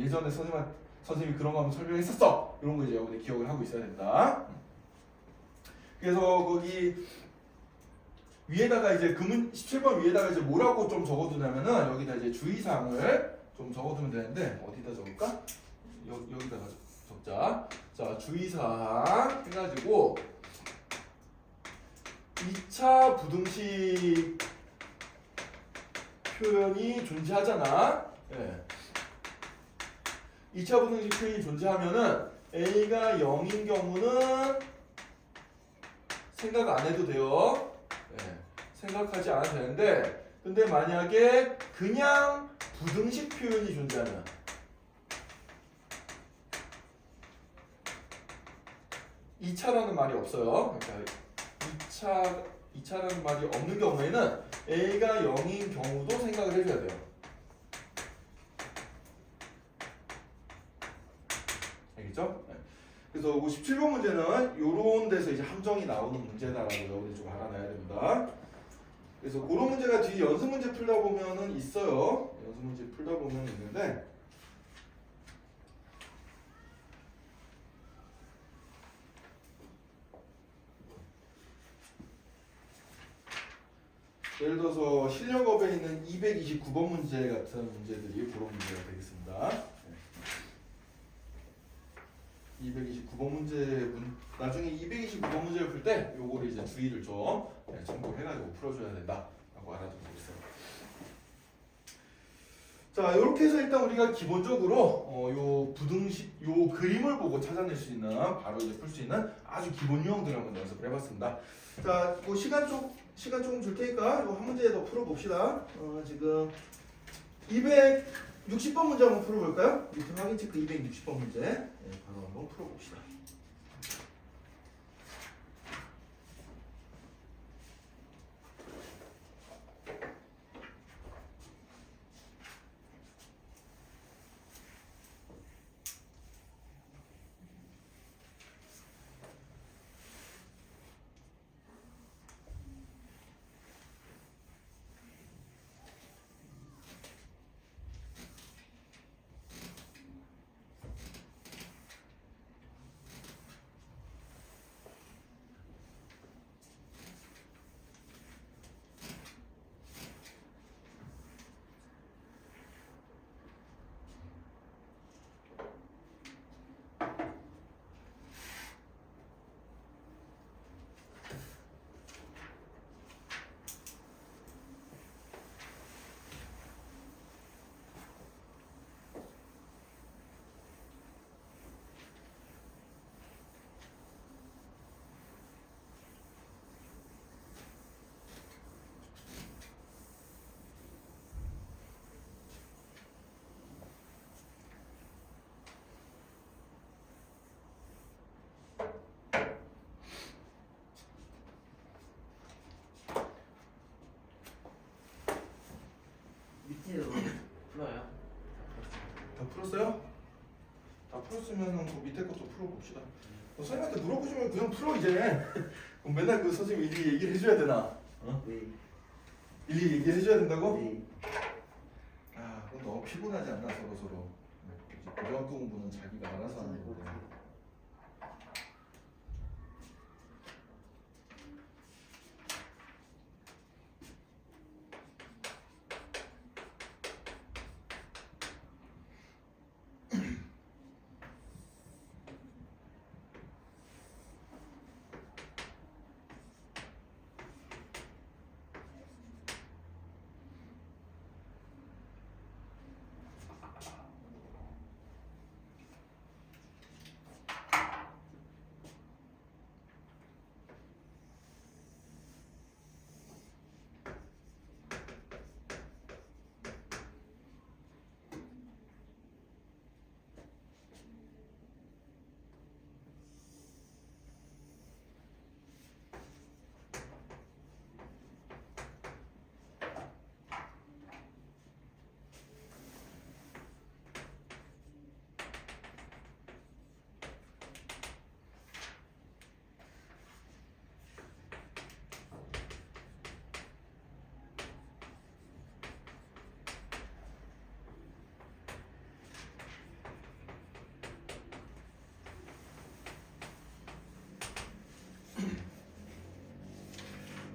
예전에 선생님이 그런 거 한번 설명했었어. 이런 거 이제 여러분이 기억을 하고 있어야 된다. 그래서 거기 위에다가 이제 17번 위에다가 이제 뭐라고 좀 적어두냐면은 여기다 이제 주의사항을 좀 적어두면 되는데, 어디다 적을까? 여기다가 적자. 자, 주의사항 해가지고 2차 부등식 표현이 존재하잖아. 예. 2차 부등식 표현이 존재하면은 a가 0인 경우는 생각 안 해도 돼요. 네, 생각하지 않아도 되는데, 근데 만약에 그냥 부등식 표현이 존재하면, 2차라는 말이 없어요. 그러니까 2차라는 말이 없는 경우에는 a가 0인 경우도 생각을 해줘야 돼요. 알겠죠? 네. 그래서 57번 문제는 요런 데서 이제 함정이 나오는 문제다라고 여러분이 좀 알아놔야 됩니다. 그래서 그런 문제가 뒤에 연습 문제 풀다 보면은 있어요. 연습 문제 풀다 보면 있는데, 예를 들어서 실력업에 있는 229번 문제 같은 문제들이 그런 문제가 되겠습니다. 229번 문제 나중에 229번 문제를 풀 때 요거를 이제 주의를 좀 참고해가지고 풀어줘야 된다라고 하고 알아두고 있어요. 자, 이렇게 해서 일단 우리가 기본적으로 요 부등식 요 그림을 보고 찾아낼 수 있는 바로 이제 풀 수 있는 아주 기본 유형들을 한번 연습을 해봤습니다. 자, 그 시간 조금 줄 테니까 이거 한 문제 더 풀어봅시다. 지금 260번 문제 한번 풀어볼까요? 밑에 확인 체크 260번 문제. 네, 바로 한번 풀어봅시다. 밑에도 풀어요. 다 풀었어요? 다 풀었으면 그 밑에 것도 풀어봅시다. 선생님한테 물어보지 말고 그냥 풀어 이제. 그럼 맨날 그 선생님 일일이 얘기를 해줘야 되나? 네. 일일이 얘기를 해줘야 된다고? 네. 아, 그건 너무 피곤하지 않나 서로. 이제 고등학교 공부는 자기가 알아서 하는 건데.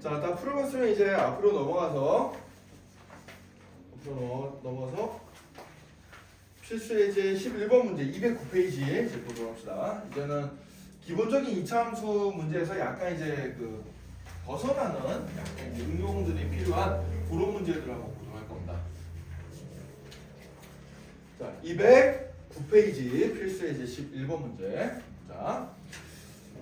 자, 다 풀어봤으면 이제 앞으로 넘어가서 필수예제 11번 문제 209페이지 이제 보도록 합시다. 이제는 기본적인 2차 함수 문제에서 약간 이제 그 벗어나는 약간 이제 응용들이 필요한 그런 문제들을 한번 보도록 할 겁니다. 자, 209페이지 필수예제 11번 문제.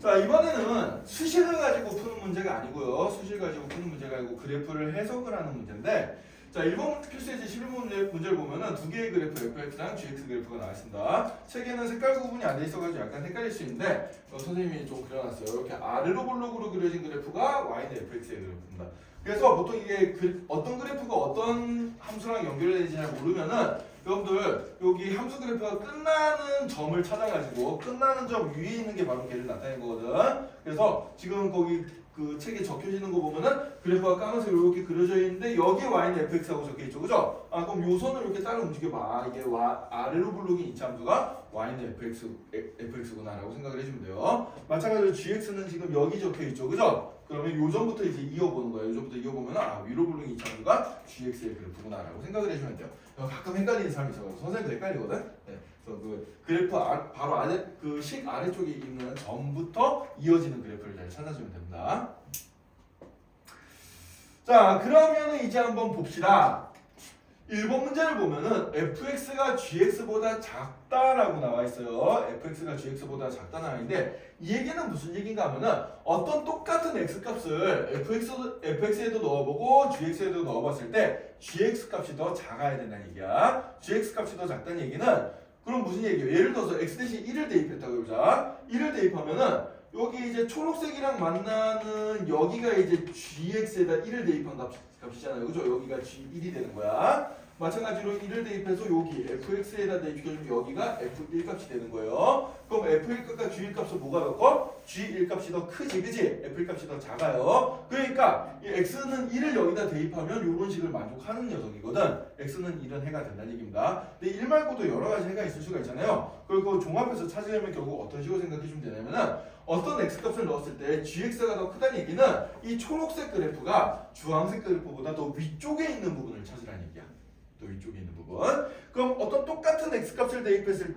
자, 이번에는 수식을 가지고 푸는 문제가 아니고요. 수식을 가지고 푸는 문제가 아니고 그래프를 해석을 하는 문제인데, 자, 1번 필수예제 11번 문제를 보면은 두 개의 그래프 fx랑 gx 그래프가 나와 있습니다. 책에는 색깔 구분이 안 돼 있어가지고 약간 헷갈릴 수 있는데 선생님이 좀 그려놨어요. 이렇게 아래로 볼록으로 그려진 그래프가 y는 fx의 그래프입니다. 그래서 보통 이게 어떤 그래프가 어떤 함수랑 연결되는지 잘 모르면은 여러분들 여기 함수 그래프가 끝나는 점을 찾아가지고 끝나는 점 위에 있는 게 바로 걔를 나타내는 거거든. 그래서 지금 거기 그 책에 적혀지는 거 보면은 그래프가 까만색으로 이렇게 그려져 있는데 여기에 y는 fx하고 적혀있죠, 그죠? 아, 그럼 요 선을 이렇게 따라 움직여봐. 이게 아래로 블록인 이차 함수가 y는 fx구나라고 생각을 해주면 돼요. 마찬가지로 gx는 지금 여기 적혀있죠, 그죠? 그러면 요점부터 이제 이어보는 거예요. 요점부터 이어보면 위로 블록인 이차 함수가 gx의 그래프구나라고 생각을 해주면 돼요. 가끔 헷갈리는 사람이 있어서 선생님도 헷갈리거든. 네. 그래서 그 그래프 바로 아래 그 식 아래쪽에 있는 점부터 이어지는 그래프를 잘 찾아주면 됩니다. 자, 그러면은 이제 한번 봅시다. 1번 문제를 보면은 fx가 gx보다 작다라고 나와 있어요. fx가 gx보다 작다 나와 있는데 이 얘기는 무슨 얘기인가 하면은 어떤 똑같은 x 값을 fx에도 넣어보고 gx에도 넣어봤을 때 gx 값이 더 작아야 된다는 얘기야. gx 값이 더 작다는 얘기는 그럼 무슨 얘기예요? 예를 들어서 x 대신 1을 대입했다고 해보자. 1을 대입하면은 여기 이제 초록색이랑 만나는 여기가 이제 gx에다 1을 대입한 값이잖아요. 그죠? 여기가 g1이 되는 거야. 마찬가지로 1을 대입해서 여기 fx에다 대입시켜주면 여기가 f1 값이 되는 거예요. 그럼 f1 값과 g1 값은 뭐가 더 커? g1 값이 더 크지, 그지? f1 값이 더 작아요. 그러니까 이 x는 1을 여기다 대입하면 이런 식을 만족하는 녀석이거든. x는 1은 해가 된다는 얘기입니다. 근데 1 말고도 여러 가지 해가 있을 수가 있잖아요. 그리고 종합해서 찾으려면 결국 어떤 식으로 생각해주면 되냐면은 어떤 x값을 넣었을 때 gx가 더 크다는 얘기는 이 초록색 그래프가 주황색 그래프보다 더 위쪽에 있는 부분을 찾으라는 얘기야. 또 위쪽에 있는 부분. 그럼 어떤 똑같은 x값을 대입했을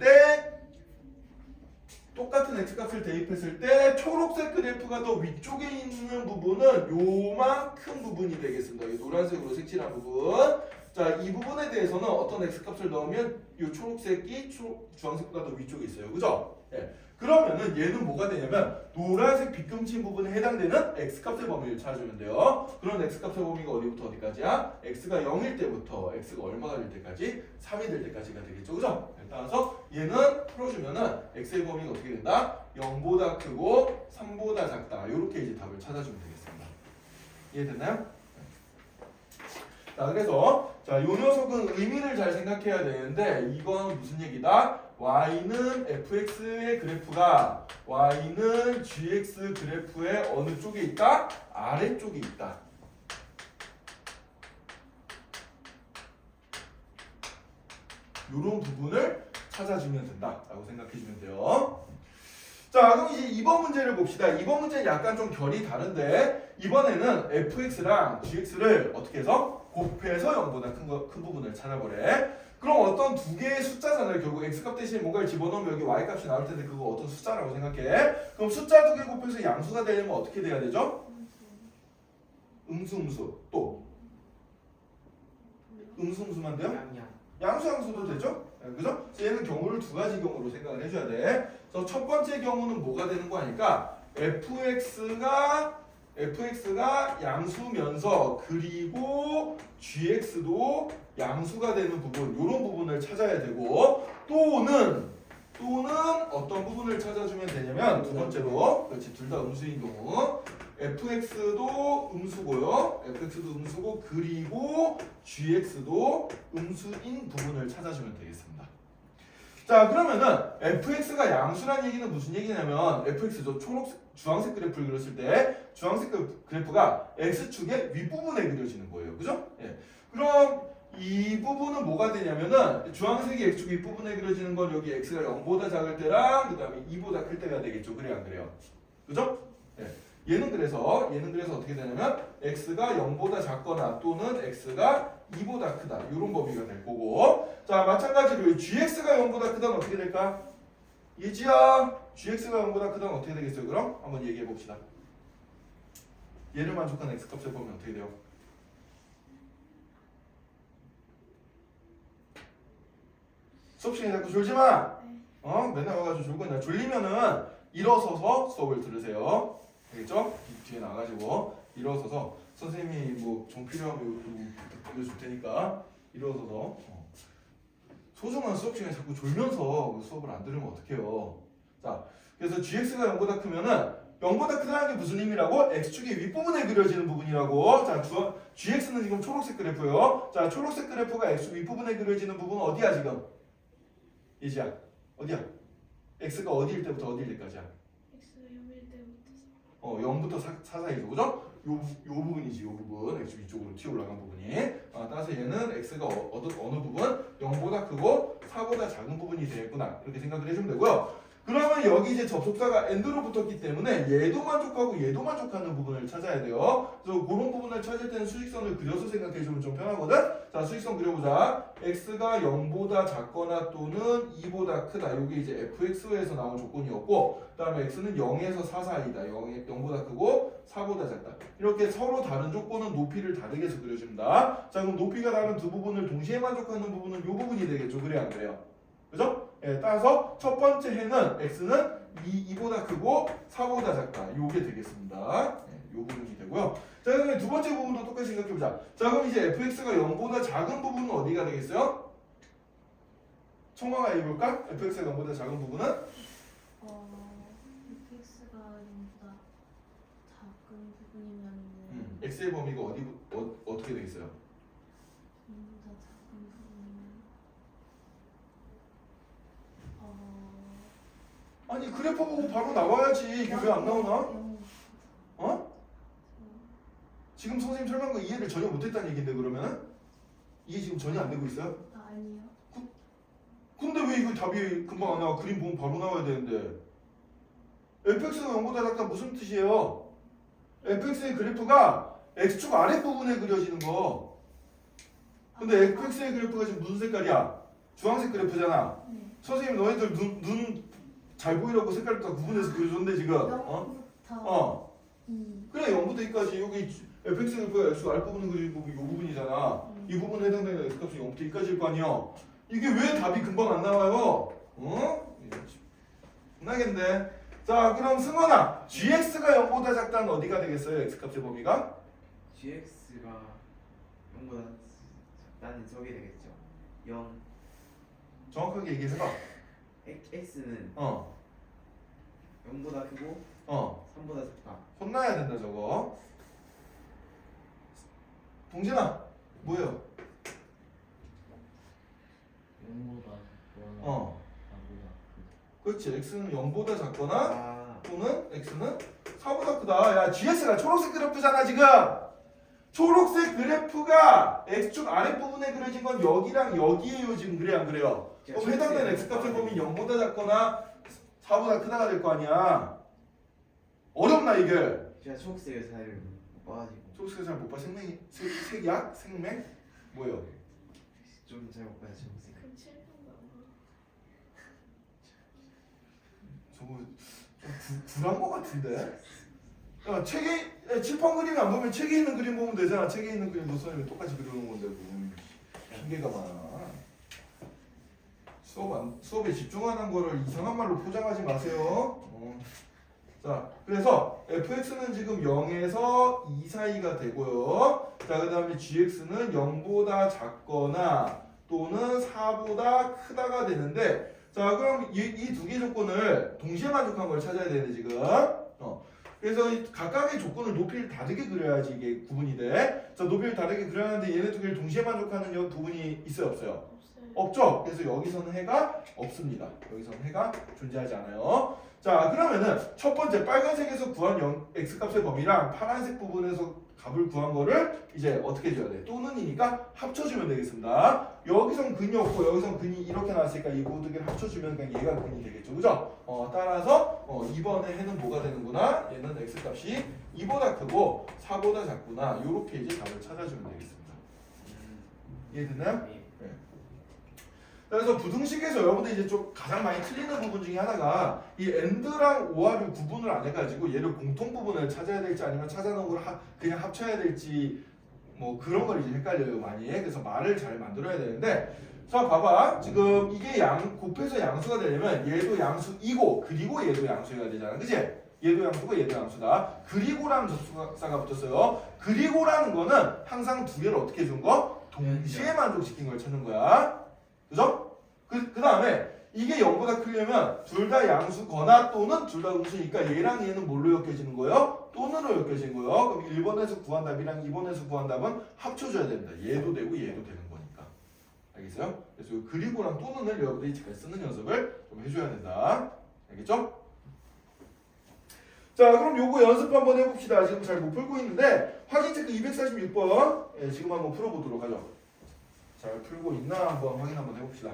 때 초록색 그래프가 더 위쪽에 있는 부분은 요만큼 부분이 되겠습니다. 이 노란색으로 색칠한 부분. 자, 이 부분에 대해서는 어떤 x값을 넣으면 이 초록색이 주황색보다 더 위쪽에 있어요. 그죠? 예. 그러면은 얘는 뭐가 되냐면 노란색 빗금친 부분에 해당되는 x값의 범위를 찾아주면 돼요. 그런 x값의 범위가 어디부터 어디까지야? x가 0일 때부터 x가 얼마가 될 때까지? 3이 될 때까지가 되겠죠. 그죠? 따라서 얘는 풀어주면은 x의 범위가 어떻게 된다? 0보다 크고 3보다 작다. 이렇게 이제 답을 찾아주면 되겠습니다. 이해됐나요? 자, 그래서 자, 요 녀석은 의미를 잘 생각해야 되는데 이건 무슨 얘기다? y는 fx의 그래프가 y는 gx 그래프의 어느 쪽에 있다? 아래쪽에 있다. 이런 부분을 찾아주면 된다라고 생각해주면 돼요. 자, 그럼 이제 2번 문제를 봅시다. 2번 문제는 약간 좀 결이 다른데 이번에는 fx랑 gx를 어떻게 해서 곱해서 0보다 큰 부분을 찾아보래. 그럼 어떤 두 개의 숫자잖아요. 결국 x값 대신에 뭔가를 집어넣으면 여기 y값이 나올 텐데 그거 어떤 숫자라고 생각해? 그럼 숫자 두 개 곱해서 양수가 되려면 어떻게 돼야 되죠? 음수 또 음수만 돼요? 양수도 되죠? 네, 그죠? 얘는 경우를 두 가지 경우로 생각을 해줘야 돼. 그래서 첫 번째 경우는 뭐가 되는 거 아닐까? fx가 양수면서 그리고 gx도 양수가 되는 부분, 이런 부분을 찾아야 되고 또는 어떤 부분을 찾아주면 되냐면 두 번째로 그렇지 둘 다 음수인 경우 fx도 음수고요. fx도 음수고 그리고 gx도 음수인 부분을 찾아주면 되겠습니다. 자, 그러면은 fx가 양수란 얘기는 무슨 얘기냐면 fx죠. 주황색 그래프를 그렸을 때 주황색 그래프가 x축의 윗부분에 그려지는 거예요. 그죠? 예. 그럼 이 부분은 뭐가 되냐면은 주황색이 x축 윗부분에 그려지는 건 여기 x가 0보다 작을 때랑 그 다음에 2보다 클 때가 되겠죠. 그래요, 안 그래요? 그죠? 예. 얘는 그래서 어떻게 되냐면 x가 0보다 작거나 또는 x가 2보다 크다. 이런 범위가 될 거고. 자, 마찬가지로 gx가 0보다 크다면 어떻게 될까? 예지야, gx가 0보다 크다면 어떻게 되겠어요? 그럼 한번 얘기해 봅시다. 얘를 만족하는 x값을 보면 어떻게 돼요? 수업 시간에 자꾸 졸지 마. 맨날 와가지고 졸고 있나? 졸리면은 일어서서 수업을 들으세요. 알겠죠? 뒤에 나가지고 일어서서 선생님이 뭐 정 필요하면 들려줄 테니까 일어서서 소중한 수업 시간에 자꾸 졸면서 수업을 안 들으면 어떡해요? 자, 그래서 gx가 0보다 크면은 0보다 크다는 게 무슨 의미라고? x축의 윗부분에 그려지는 부분이라고. 자, gx는 지금 초록색 그래프요. 자, 초록색 그래프가 x축 윗부분에 그려지는 부분은 어디야 지금? 예지야, 어디야? x가 어디일 때부터 어디일 때까지야? x가 0일 때부터 0부터 4 사이죠, 그죠? 요 부분이지, 요 부분. x 위쪽으로 튀어 올라간 부분이. 따라서 얘는 x가 어느 부분? 0보다 크고 4보다 작은 부분이 되겠구나. 이렇게 생각을 해주면 되고요. 그러면 여기 이제 접속사가 and로 붙었기 때문에 얘도 만족하고 얘도 만족하는 부분을 찾아야 돼요. 그래서 그런 부분을 찾을 때는 수직선을 그려서 생각해주면 좀 편하거든. 자, 수직선 그려보자. x가 0보다 작거나 또는 2보다 크다. 이게 이제 fx에서 나온 조건이었고, 그 다음에 x는 0에서 4 사이다. 0보다 크고 4보다 작다. 이렇게 서로 다른 조건은 높이를 다르게 해서 그려줍니다. 자, 그럼 높이가 다른 두 부분을 동시에 만족하는 부분은 이 부분이 되겠죠. 그래야 안 그래요? 그죠? 예, 따라서 첫 번째 해는 x는 2보다 크고 4보다 작다. 요게 되겠습니다. 예, 요 부분이 되고요. 자, 그다음에 두 번째 부분도 똑같이 생각해보자. 자, 그럼 이제 fx가 0보다 작은 부분은 어디가 되겠어요? 청광아 해볼까? fx가 0보다 작은 부분은? fx가 0보다 작은 부분이면은 x의 범위가 어떻게 되겠어요? 0보다 작은 부분이면 아니 그래프 보고 바로 나와야지. 이게 왜 안 나오나? 0. 어? 지금 선생님 설명한 거 이해를 전혀 못했다는 얘긴데 그러면은? 이해 지금 전혀 안 되고 있어요? 아니요. 근데 왜 이거 답이 금방 안 나와? 그림 보면 바로 나와야 되는데. fx가 0보다 작다 무슨 뜻이에요? fx의 그래프가 x축 아랫부분에 그려지는 거. 근데 fx의 그래프가 지금 무슨 색깔이야? 주황색 그래프잖아. 네. 선생님 너희들 눈 잘 보이라고 색깔 다 구분해서 그려줬는데 지금. 0부터 2. 그래 0부터 2까지 여기 fx 그래프가 x축 아랫부분에 그려진 부분이 이 부분이잖아. 이 부분에 해당되는 x값이 0부터 2까지일 거 아니야. 이게 왜 답이 금방 안 나와요? 어? 혼나겠네. 자, 그럼 승원아, gx가 0보다 작다는 어디가 되겠어요? x값의 범위가? gx가 0보다 작다는 저게 되겠죠. 0 정확하게 얘기해봐. x는 어, 0보다 크고 어. 3보다 작다. 혼나야 된다 저거. 동진아, 뭐예요? 0보다 작거나 어, 4보다 그렇지. x는 0보다 작거나 아, 또는 x는 4보다 크다. 야, GS가 초록색 그래프잖아 지금. 초록색 그래프가 x축 아랫부분에 그려진 건 여기랑 여기에요 지금. 그래 안 그래요? 그럼 해당되는 x값의 범위 0보다 작거나 4보다 크다가 될 거 아니야. 어렵나 이게? 제가 초록색을 잘 못 봐가지고 초록색 잘 못 봐. 색약? 생맥? 뭐예요? 좀 잘 못 봐요 초록색. 그 7번가 저거 좀 불안 거 같은데? 야, 책에 칠판 그림 안 보면 책에 있는 그림 보면 되잖아. 책에 있는 그림 선생님이 똑같이 그려놓은 건데 뭐 핑계가 많아. 수업에 집중하는 거를 이상한 말로 포장하지 마세요. 자, 그래서 fx는 지금 0에서 2 사이가 되고요. 자, 그 다음에 gx는 0보다 작거나 또는 4보다 크다가 되는데, 자, 그럼 이 두 개 조건을 동시에 만족한 걸 찾아야 되네 지금. 그래서 이 각각의 조건을 높이를 다르게 그려야지 이게 구분이 돼. 자, 높이를 다르게 그려야 하는데 얘네 두 개를 동시에 만족하는 부분이 있어요, 없어요? 없어요. 없죠. 그래서 여기서는 해가 없습니다. 여기서는 해가 존재하지 않아요. 자, 그러면은 첫 번째 빨간색에서 구한 x값의 범위랑 파란색 부분에서 값을 구한 거를 이제 어떻게 줘야 돼? 또는이니까 합쳐주면 되겠습니다. 여기선 근이 없고 여기선 근이 이렇게 나왔으니까 이 두 개를 합쳐주면 그냥 얘가 근이 되겠죠, 그죠? 따라서 이번에 해는 뭐가 되는구나? 얘는 x값이 2보다 크고 4보다 작구나. 이렇게 이제 답을 찾아주면 되겠습니다. 이해됐나요? 예. 그래서 부등식에서 여러분들 이제 좀 가장 많이 틀리는 부분 중에 하나가 이 AND랑 OR을 구분을 안 해가지고 얘를 공통 부분을 찾아야 될지 아니면 찾아놓은 걸 그냥 합쳐야 될지 뭐 그런 걸 이제 헷갈려요 많이. 그래서 말을 잘 만들어야 되는데, 자 봐봐, 지금 이게 곱해서 양수가 되려면 얘도 양수이고 그리고 얘도 양수가 되잖아, 그치? 얘도 양수고 얘도 양수다. 그리고라는 접속사가 붙었어요. 그리고라는 거는 항상 두 개를 어떻게 준 거? 동시에 만족시킨 걸 찾는 거야. 그죠? 그 다음에 이게 0보다 크려면 둘 다 양수거나 또는 둘 다 음수니까 얘랑 얘는 뭘로 엮여지는 거예요? 또는으로 엮여지는 거예요. 그럼 1번에서 구한 답이랑 2번에서 구한 답은 합쳐줘야 됩니다. 얘도 되고 얘도 되는 거니까. 알겠어요? 그래서 그리고랑 또는을 여러분들이 잘 쓰는 연습을 좀 해줘야 된다. 알겠죠? 자, 그럼 요거 연습 한번 해봅시다. 지금 잘 못 풀고 있는데 확인 체크 246번 지금 한번 풀어보도록 하죠. 잘 풀고 있나 한번 확인 한번 해봅시다.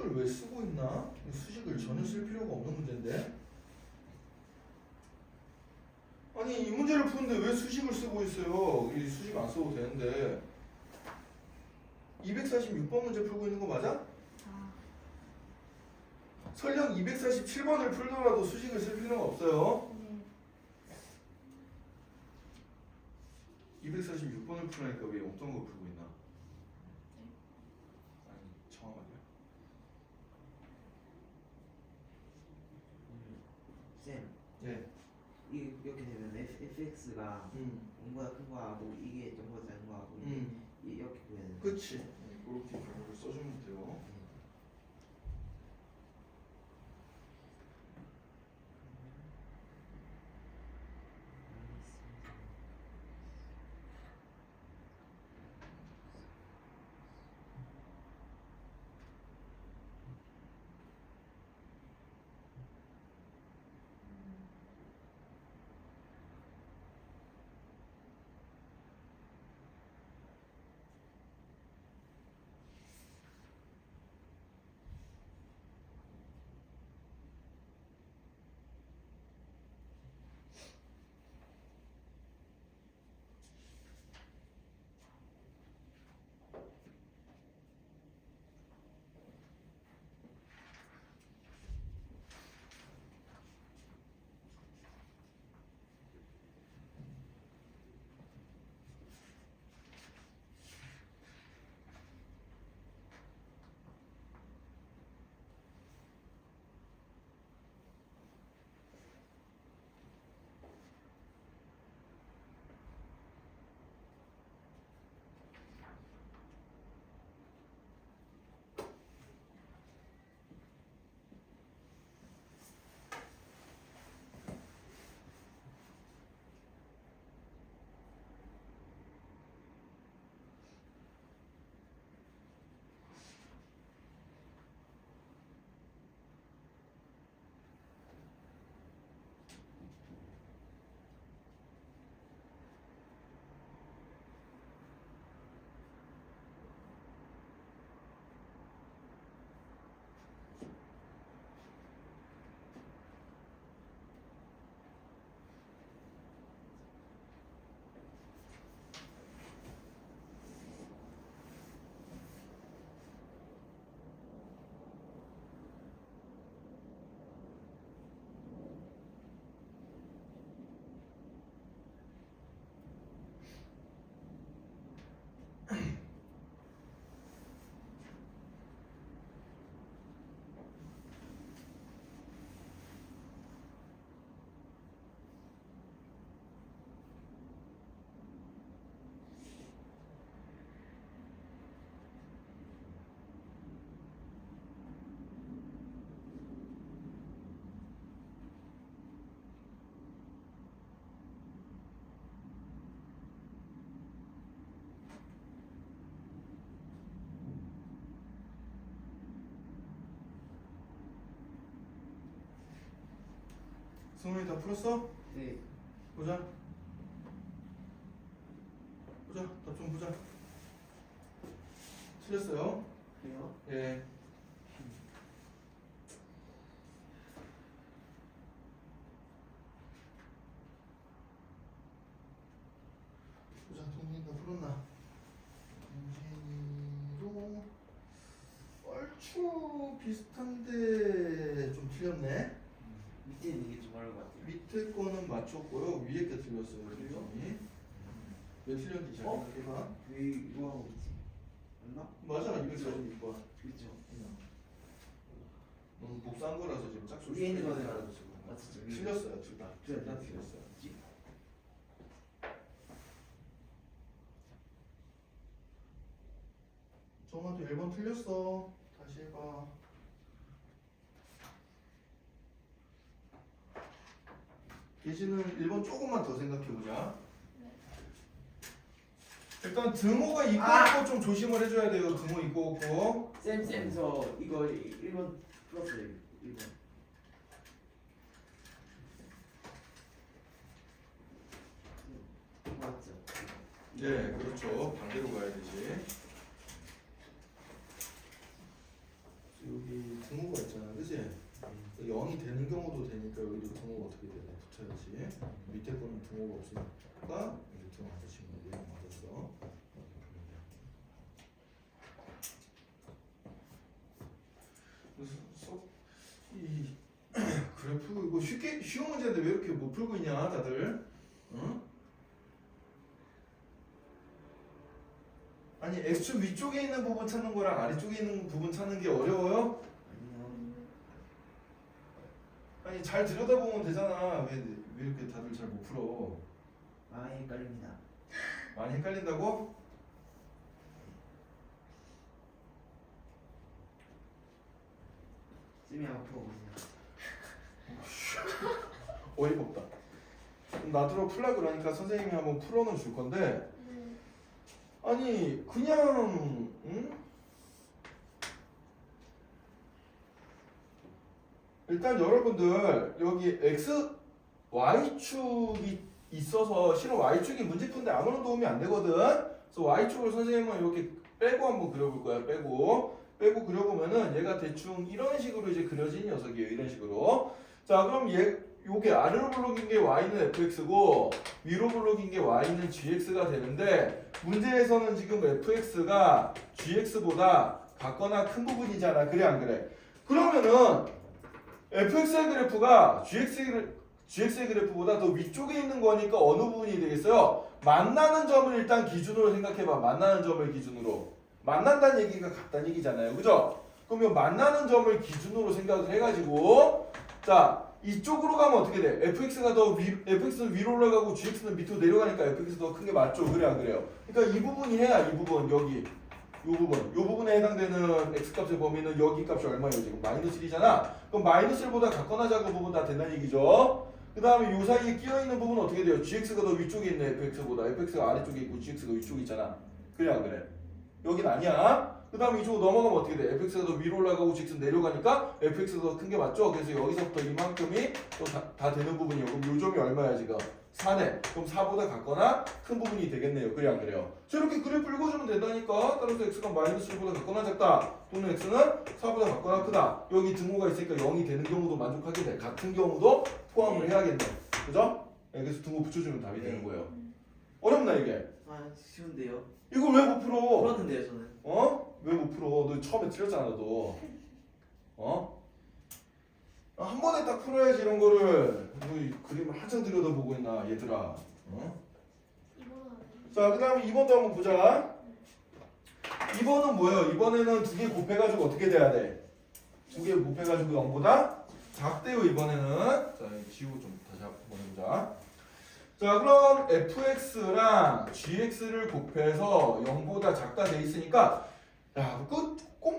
수식을 왜 쓰고 있나? 수식을 전혀 쓸 필요가 없는 문제인데. 아니 이 문제를 푸는데 왜 수식을 쓰고 있어요? 이 수식 안 써도 되는데. 246번 문제 풀고 있는 거 맞아? 아, 설령 247번을 풀더라도 수식을 쓸 필요가 없어요. 네. 246번을 풀으니까 왜 엉뚱한 거 풀고 있나? 아니 정확하게. 쌤, 예. 이렇게 되면 fx가 0보다 큰 거하고 이게 0보다 작은 거하고 이렇게 보면 그치. 그렇게 경우를 써주면 돼요. 승훈이 다 풀었어? 네. 보자. 보자. 답 좀 보자. 틀렸어요? 그래요? 예. 보자. 동진이 다 풀었나? 동진이도 얼추 비슷한데 좀 틀렸네. 밑에 있는 게 좀 어려운 것 같아요. 밑에 거는 맞췄고요. 위에 게 틀렸어요. 동진이. 왜 틀렸는지 잘 어? 생각해봐. 왜 이거 하고 있지? 맞나? 맞아. 246번. 그렇죠. 너무 복사한 거라서 지금 짝수 위에 있는 거는 알아서 지금 맞죠? 틀렸어요. 둘 다. 둘 다 틀렸어요. 정화도 1번 틀렸어. 다시 해봐. 예지는 1번 조금만 더 생각해보자. 일단 등호가 있고 없고 좀 조심을 해줘야 돼요. 등호 있고 없고. 쌤, 저 이거 1번 풀었어요. 1번. 맞죠? 네, 그렇죠. 반대로 가야 되지. 여기 0이 되는 경우도 되니까 여기도 등호가 어떻게 되네 붙어야지. 밑에 거는 등호가 없으니까 여기 등호 안 붙이면 돼. 0 맞았어. 그래서 이 그래프 이거 쉬운 문제인데 왜 이렇게 못 풀고 있냐 다들? 응? 아니 x축 위쪽에 있는 부분 찾는 거랑 아래쪽에 있는 부분 찾는 게 어려워요? 아니요. 아니 잘 들여다보면 되잖아. 왜 이렇게 다들 잘 못 풀어? 아 헷갈립니다. 많이 헷갈린다고? 쌤이 한번 풀어보세요. 어이가 없다. 그럼 나더러 풀라 그러니까 선생님이 한번 풀어는 줄 건데 네. 아니 그냥 응? 일단 여러분들 여기 x, y축이 있어서 실은 y축이 문제 푸는데 아무런 도움이 안 되거든. 그래서 y축을 선생님은 이렇게 빼고 한번 그려볼 거야. 빼고 그려보면은 얘가 대충 이런 식으로 이제 그려진 녀석이에요. 이런 식으로. 자 그럼 요게 아래로 블록인 게 y는 fx고 위로 블록인 게 y는 gx가 되는데 문제에서는 지금 fx가 gx보다 작거나 큰 부분이잖아. 그래 안 그래? 그러면은 fx의 그래프가 gx의 그래프보다 더 위쪽에 있는 거니까 어느 부분이 되겠어요? 만나는 점을 일단 기준으로 생각해봐. 만나는 점을 기준으로. 만난다는 얘기가 같다는 얘기잖아요. 그죠? 그러면 만나는 점을 기준으로 생각을 해가지고 자 이쪽으로 가면 어떻게 돼? fx는 위로 올라가고 gx는 밑으로 내려가니까 fx가 더 큰 게 맞죠? 그래 안 그래요? 그러니까 이 부분이 해야 이 부분 여기 요 부분에 해당되는 x값의 범위는 여기 값이 얼마예요? 지금 마이너스 1이잖아. 그럼 마이너스 1보다 작거나 작은 부분 다 된다는 얘기죠. 그 다음에 요 사이에 끼어있는 부분은 어떻게 돼요? gx가 더 위쪽에 있네. fx보다. fx가 아래쪽에 있고 gx가 위쪽에 있잖아. 그래 안 그래? 여긴 아니야. 그 다음에 이쪽으로 넘어가면 어떻게 돼? fx가 더 위로 올라가고 gx는 내려가니까 fx가 더 큰 게 맞죠? 그래서 여기서부터 이만큼이 또 다 되는 부분이에요. 그럼 요 점이 얼마야 지금? 4네. 그럼 4보다 작거나 큰 부분이 되겠네요. 그래 안 그래요? 저렇게 그래프 읽어주면 된다니까. 따라서 x가 마이너스 1보다 작거나 작다. 또는 x는 4보다 작거나 크다. 여기 등호가 있으니까 0이 되는 경우도 만족하게 돼. 같은 경우도 포함을 해야겠네. 그죠? 그래서 등호 붙여주면 답이 되는 거예요. 어렵나 이게? 아 쉬운데요. 이걸 왜 못 풀어? 풀었는데요 저는. 어? 왜 못 풀어? 너 처음에 틀렸잖아 너. 어? 한 번에 딱 풀어야지 이런 거를. 너 이 그림을 한참 들여다보고 있나 얘들아. 어? 이거는 안 돼. 자, 그 다음에 2번도 한번 보자. 2번은 뭐예요? 이번에는 두 개 곱해가지고 어떻게 돼야 돼? 두 개 곱해가지고 0보다 작대요 이번에는. 자, 이거 지우고 좀 다시 한번 해보자. 자, 그럼 fx랑 gx를 곱해서 0보다 작다 돼 있으니까 야,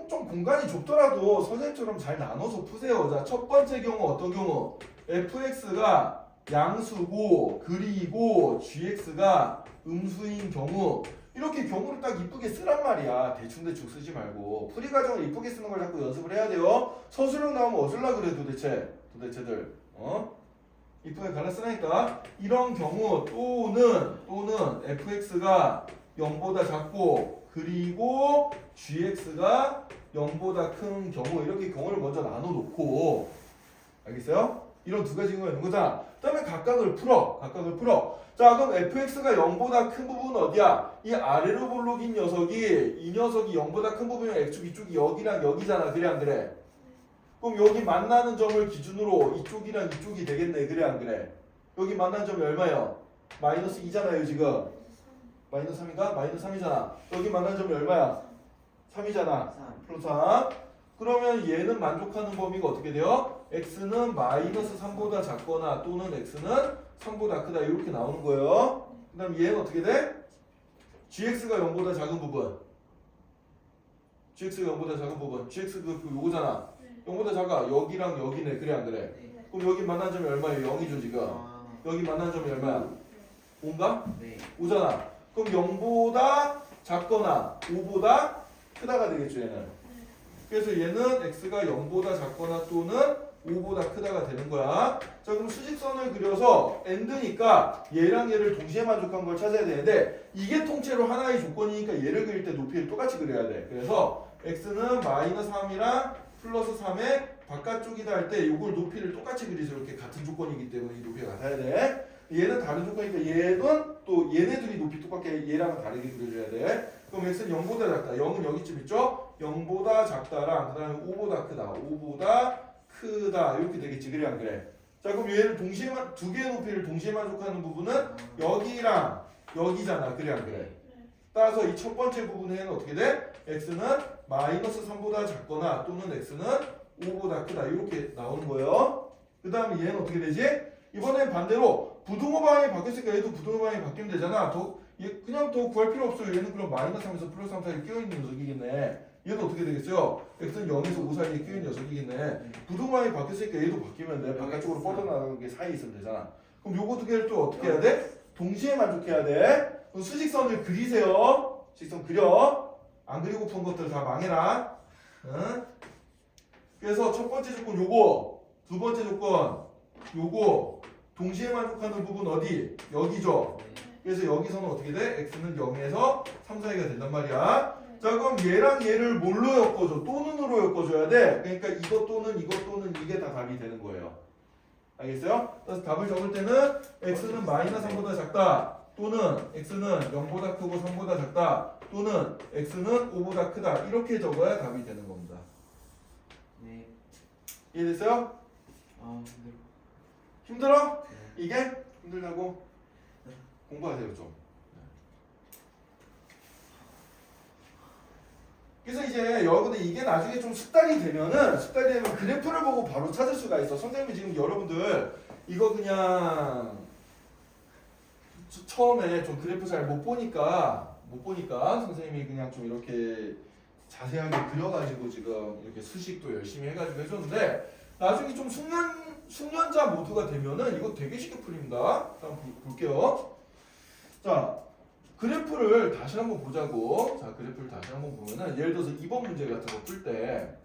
좀 공간이 좁더라도 선생님처럼 잘 나눠서 푸세요. 자, 첫 번째 경우 어떤 경우? fx가 양수고 그리고 gx가 음수인 경우 이렇게 경우를 딱 이쁘게 쓰란 말이야. 대충대충 쓰지 말고 풀이 과정을 이쁘게 쓰는 걸 자꾸 연습을 해야 돼요. 서술형 나오면 어쩔라 그래 도대체들 이쁘게 갈라 쓰라니까. 이런 경우 또는 fx가 0보다 작고 그리고 gx가 0보다 큰 경우 이렇게 경우를 먼저 나눠 놓고 알겠어요? 이런 두 가지 경우가 있는 거잖아. 그 다음에 각각을 풀어. 자, 그럼 fx가 0보다 큰 부분은 어디야? 이 아래로 볼록인 녀석이 이 녀석이 0보다 큰 부분이면 x축 이쪽이 여기랑 여기잖아. 그래 안 그래? 그럼 여기 만나는 점을 기준으로 이쪽이랑 이쪽이 되겠네. 그래 안 그래? 여기 만나는 점이 얼마예요? 마이너스 2잖아요 지금. 마이너스 3인가? 마이너스 3이잖아. 여기 만나는 점이 얼마야? 3이잖아. 3. 플러스 3. 그러면 얘는 만족하는 범위가 어떻게 돼요? x는 마이너스 3보다 작거나 또는 x는 3보다 크다 이렇게 나오는 거예요. 그 다음 얘는 어떻게 돼? gx가 0보다 작은 부분. gx가 0보다 작은 부분. gx가 요거잖아. 0보다 작아. 여기랑 여기네. 그래 안 그래? 네. 그럼 여기 만난 점이 얼마예요? 0이죠 지금. 아, 여기 만난 점이 얼마야? 5인가? 네. 5잖아. 그럼 0보다 작거나 5보다 크다가 되겠죠 얘는. 그래서 얘는 x가 0보다 작거나 또는 5보다 크다가 되는 거야. 자, 그럼 수직선을 그려서 end니까 얘랑 얘를 동시에 만족한 걸 찾아야 되는데 이게 통째로 하나의 조건이니까 얘를 그릴 때 높이를 똑같이 그려야 돼. 그래서 x는 마이너스 3이랑 플러스 3의 바깥쪽이다 할 때 요걸 높이를 똑같이 그리죠. 이렇게 같은 조건이기 때문에 이 높이가 같아야 돼. 얘는 다른 조건이니까 얘는 또 얘네들이 높이 똑같게 얘랑은 다르게 그려줘야 돼. 그럼 x는 0보다 작다. 0은 여기쯤 있죠? 0보다 작다랑 그 다음에 5보다 크다. 5보다 크다. 이렇게 되겠지. 그래 안 그래? 자 그럼 얘를 동시에만 두 개의 높이를 동시에 만족하는 부분은 여기랑 여기잖아. 그래 안 그래? 따라서 이 첫 번째 부분에는 어떻게 돼? x는 마이너스 3보다 작거나 또는 x는 5보다 크다. 이렇게 나오는 거예요. 그 다음에 얘는 어떻게 되지? 이번엔 반대로 부등호 방향이 바뀌었으니까 얘도 부등호 방향이 바뀌면 되잖아. 그냥 더 구할 필요 없어요. 얘는 그럼 마이너스 3에서 플러스 3 사이에 끼어있는 녀석이겠네. 얘도 어떻게 되겠어요? x는 0에서 5 사이에 끼어있는 녀석이겠네. 부등호 방향이 바뀌었으니까 얘도 바뀌면 돼. 바깥쪽으로 뻗어나가는 게 사이에 있으면 되잖아. 그럼 요거 두 개를 또 어떻게 해야 돼? 동시에 만족해야 돼. 그럼 수직선을 그리세요. 수직선 그려. 안 그리고 푼 것들 다 망해라. 응? 그래서 첫 번째 조건 요거, 두 번째 조건 요거, 동시에 만족하는 부분 어디? 여기죠. 그래서 여기서는 어떻게 돼? x는 0에서 3 사이가 된단 말이야. 자 그럼 얘랑 얘를 뭘로 엮어줘? 또는으로 엮어줘야 돼. 그러니까 이것 또는 이것 또는 이게 다 답이 되는 거예요. 알겠어요? 그래서 답을 적을 때는 x는 마이너스 3보다 작다. 또는 x는 0보다 크고 3보다 작다. 또는 x는 5보다 크다. 이렇게 적어야 답이 되는 겁니다. 네. 이해됐어요? 아 힘들어. 힘들어? 네. 이게? 힘들다고? 공부하세요 좀. 그래서 이제 여러분들 이게 나중에 좀 습관이 되면 그래프를 보고 바로 찾을 수가 있어. 선생님이 지금 여러분들 이거 그냥 처음에 좀 그래프 잘 못 보니까 선생님이 그냥 좀 이렇게 자세하게 그려가지고 지금 이렇게 수식도 열심히 해가지고 해줬는데 나중에 좀 숙련자 모드가 되면은 이거 되게 쉽게 풀립니다. 한번 볼게요. 자 그래프를 다시 한번 보자고. 자 그래프를 다시 한번 보면은 예를 들어서 2번 문제 같은 거 풀 때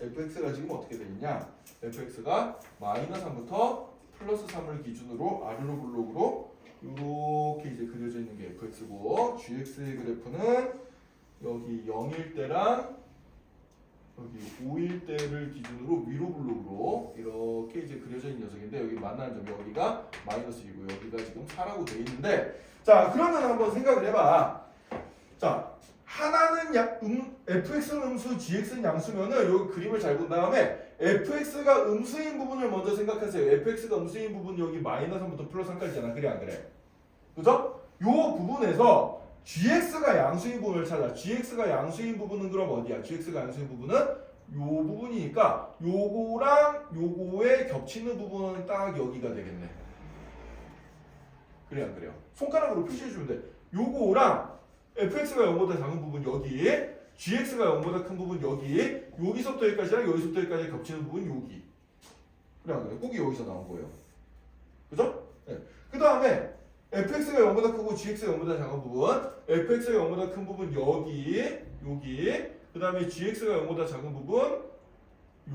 fx가 지금 어떻게 되겠냐? fx가 마이너스 3부터 플러스 3을 기준으로 아래로 블록으로 이렇게 이제 그려져 있는 게 fx고 gx의 그래프는 여기 0일 때랑 여기 5일 때를 기준으로 위로 블록으로 이렇게 이제 그려져 있는 녀석인데 여기 만나는 점 여기가 마이너스 2고 여기가 지금 4라고 되어 있는데 자 그러면 한번 생각을 해봐. 자 하나는 fx는 음수 gx는 양수면은 여기 그림을 잘 본 다음에 fx가 음수인 부분을 먼저 생각하세요. fx가 음수인 부분 여기 마이너스 3부터 플러스 3까지잖아. 그래 안 그래? 그죠? 요 부분에서 gx가 양수인 부분을 찾아. gx가 양수인 부분은 그럼 어디야? gx가 양수인 부분은 요 부분이니까 요거랑 요거에 겹치는 부분은 딱 여기가 되겠네. 그래 안 그래요? 손가락으로 표시해주면 돼. 요거랑 fx가 0보다 작은 부분 여기, gx가 0보다 큰 부분 여기, 여기서부터 여기까지랑 여기서부터 여기까지 겹치는 부분 여기. 그래 안 그래? 꼭이 여기서 나온 거예요. 그죠? 네. 그 다음에 fx가 0보다 크고 gx가 0보다 작은 부분, fx가 0보다 큰 부분 여기, 그 다음에 gx가 0보다 작은 부분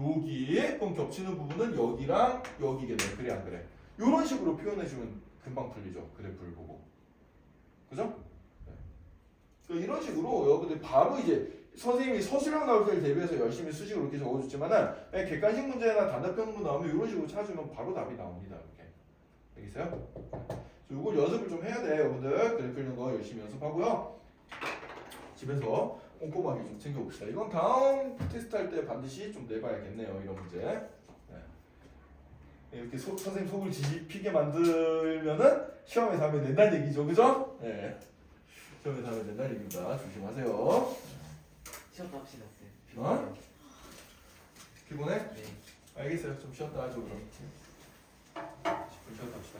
여기, 그럼 겹치는 부분은 여기랑 여기겠네. 그래 안 그래? 이런 식으로 표현해주면 금방 풀리죠. 그래프를 보고. 그죠? 네. 그러니까 이런 식으로 여러분들 바로 이제 선생님이 서술형 나올 때를 대비해서 열심히 수식을 이렇게 적어줬지만은 객관식 문제나 단답형 나오면 이런 식으로 찾으면 바로 답이 나옵니다. 이렇게. 알겠어요? 이걸 연습을 좀 해야 돼. 여러분들 그래프 읽는 거 열심히 연습하고요. 집에서 꼼꼼하게 좀 챙겨봅시다. 이건 다음 테스트 할 때 반드시 좀 내봐야겠네요. 이런 문제. 네. 이렇게 선생님 속을 뒤집히게 만들면은 시험에서 하면 된다는 얘기죠. 그죠? 네. 시험에서 하면 된다는 얘기입니다. 조심하세요. 쉬었다 합시다 쌤. 어? 피곤해? 네. 알겠어요. 좀 쉬었다 하죠 그럼. 10분 쉬었다 합시다.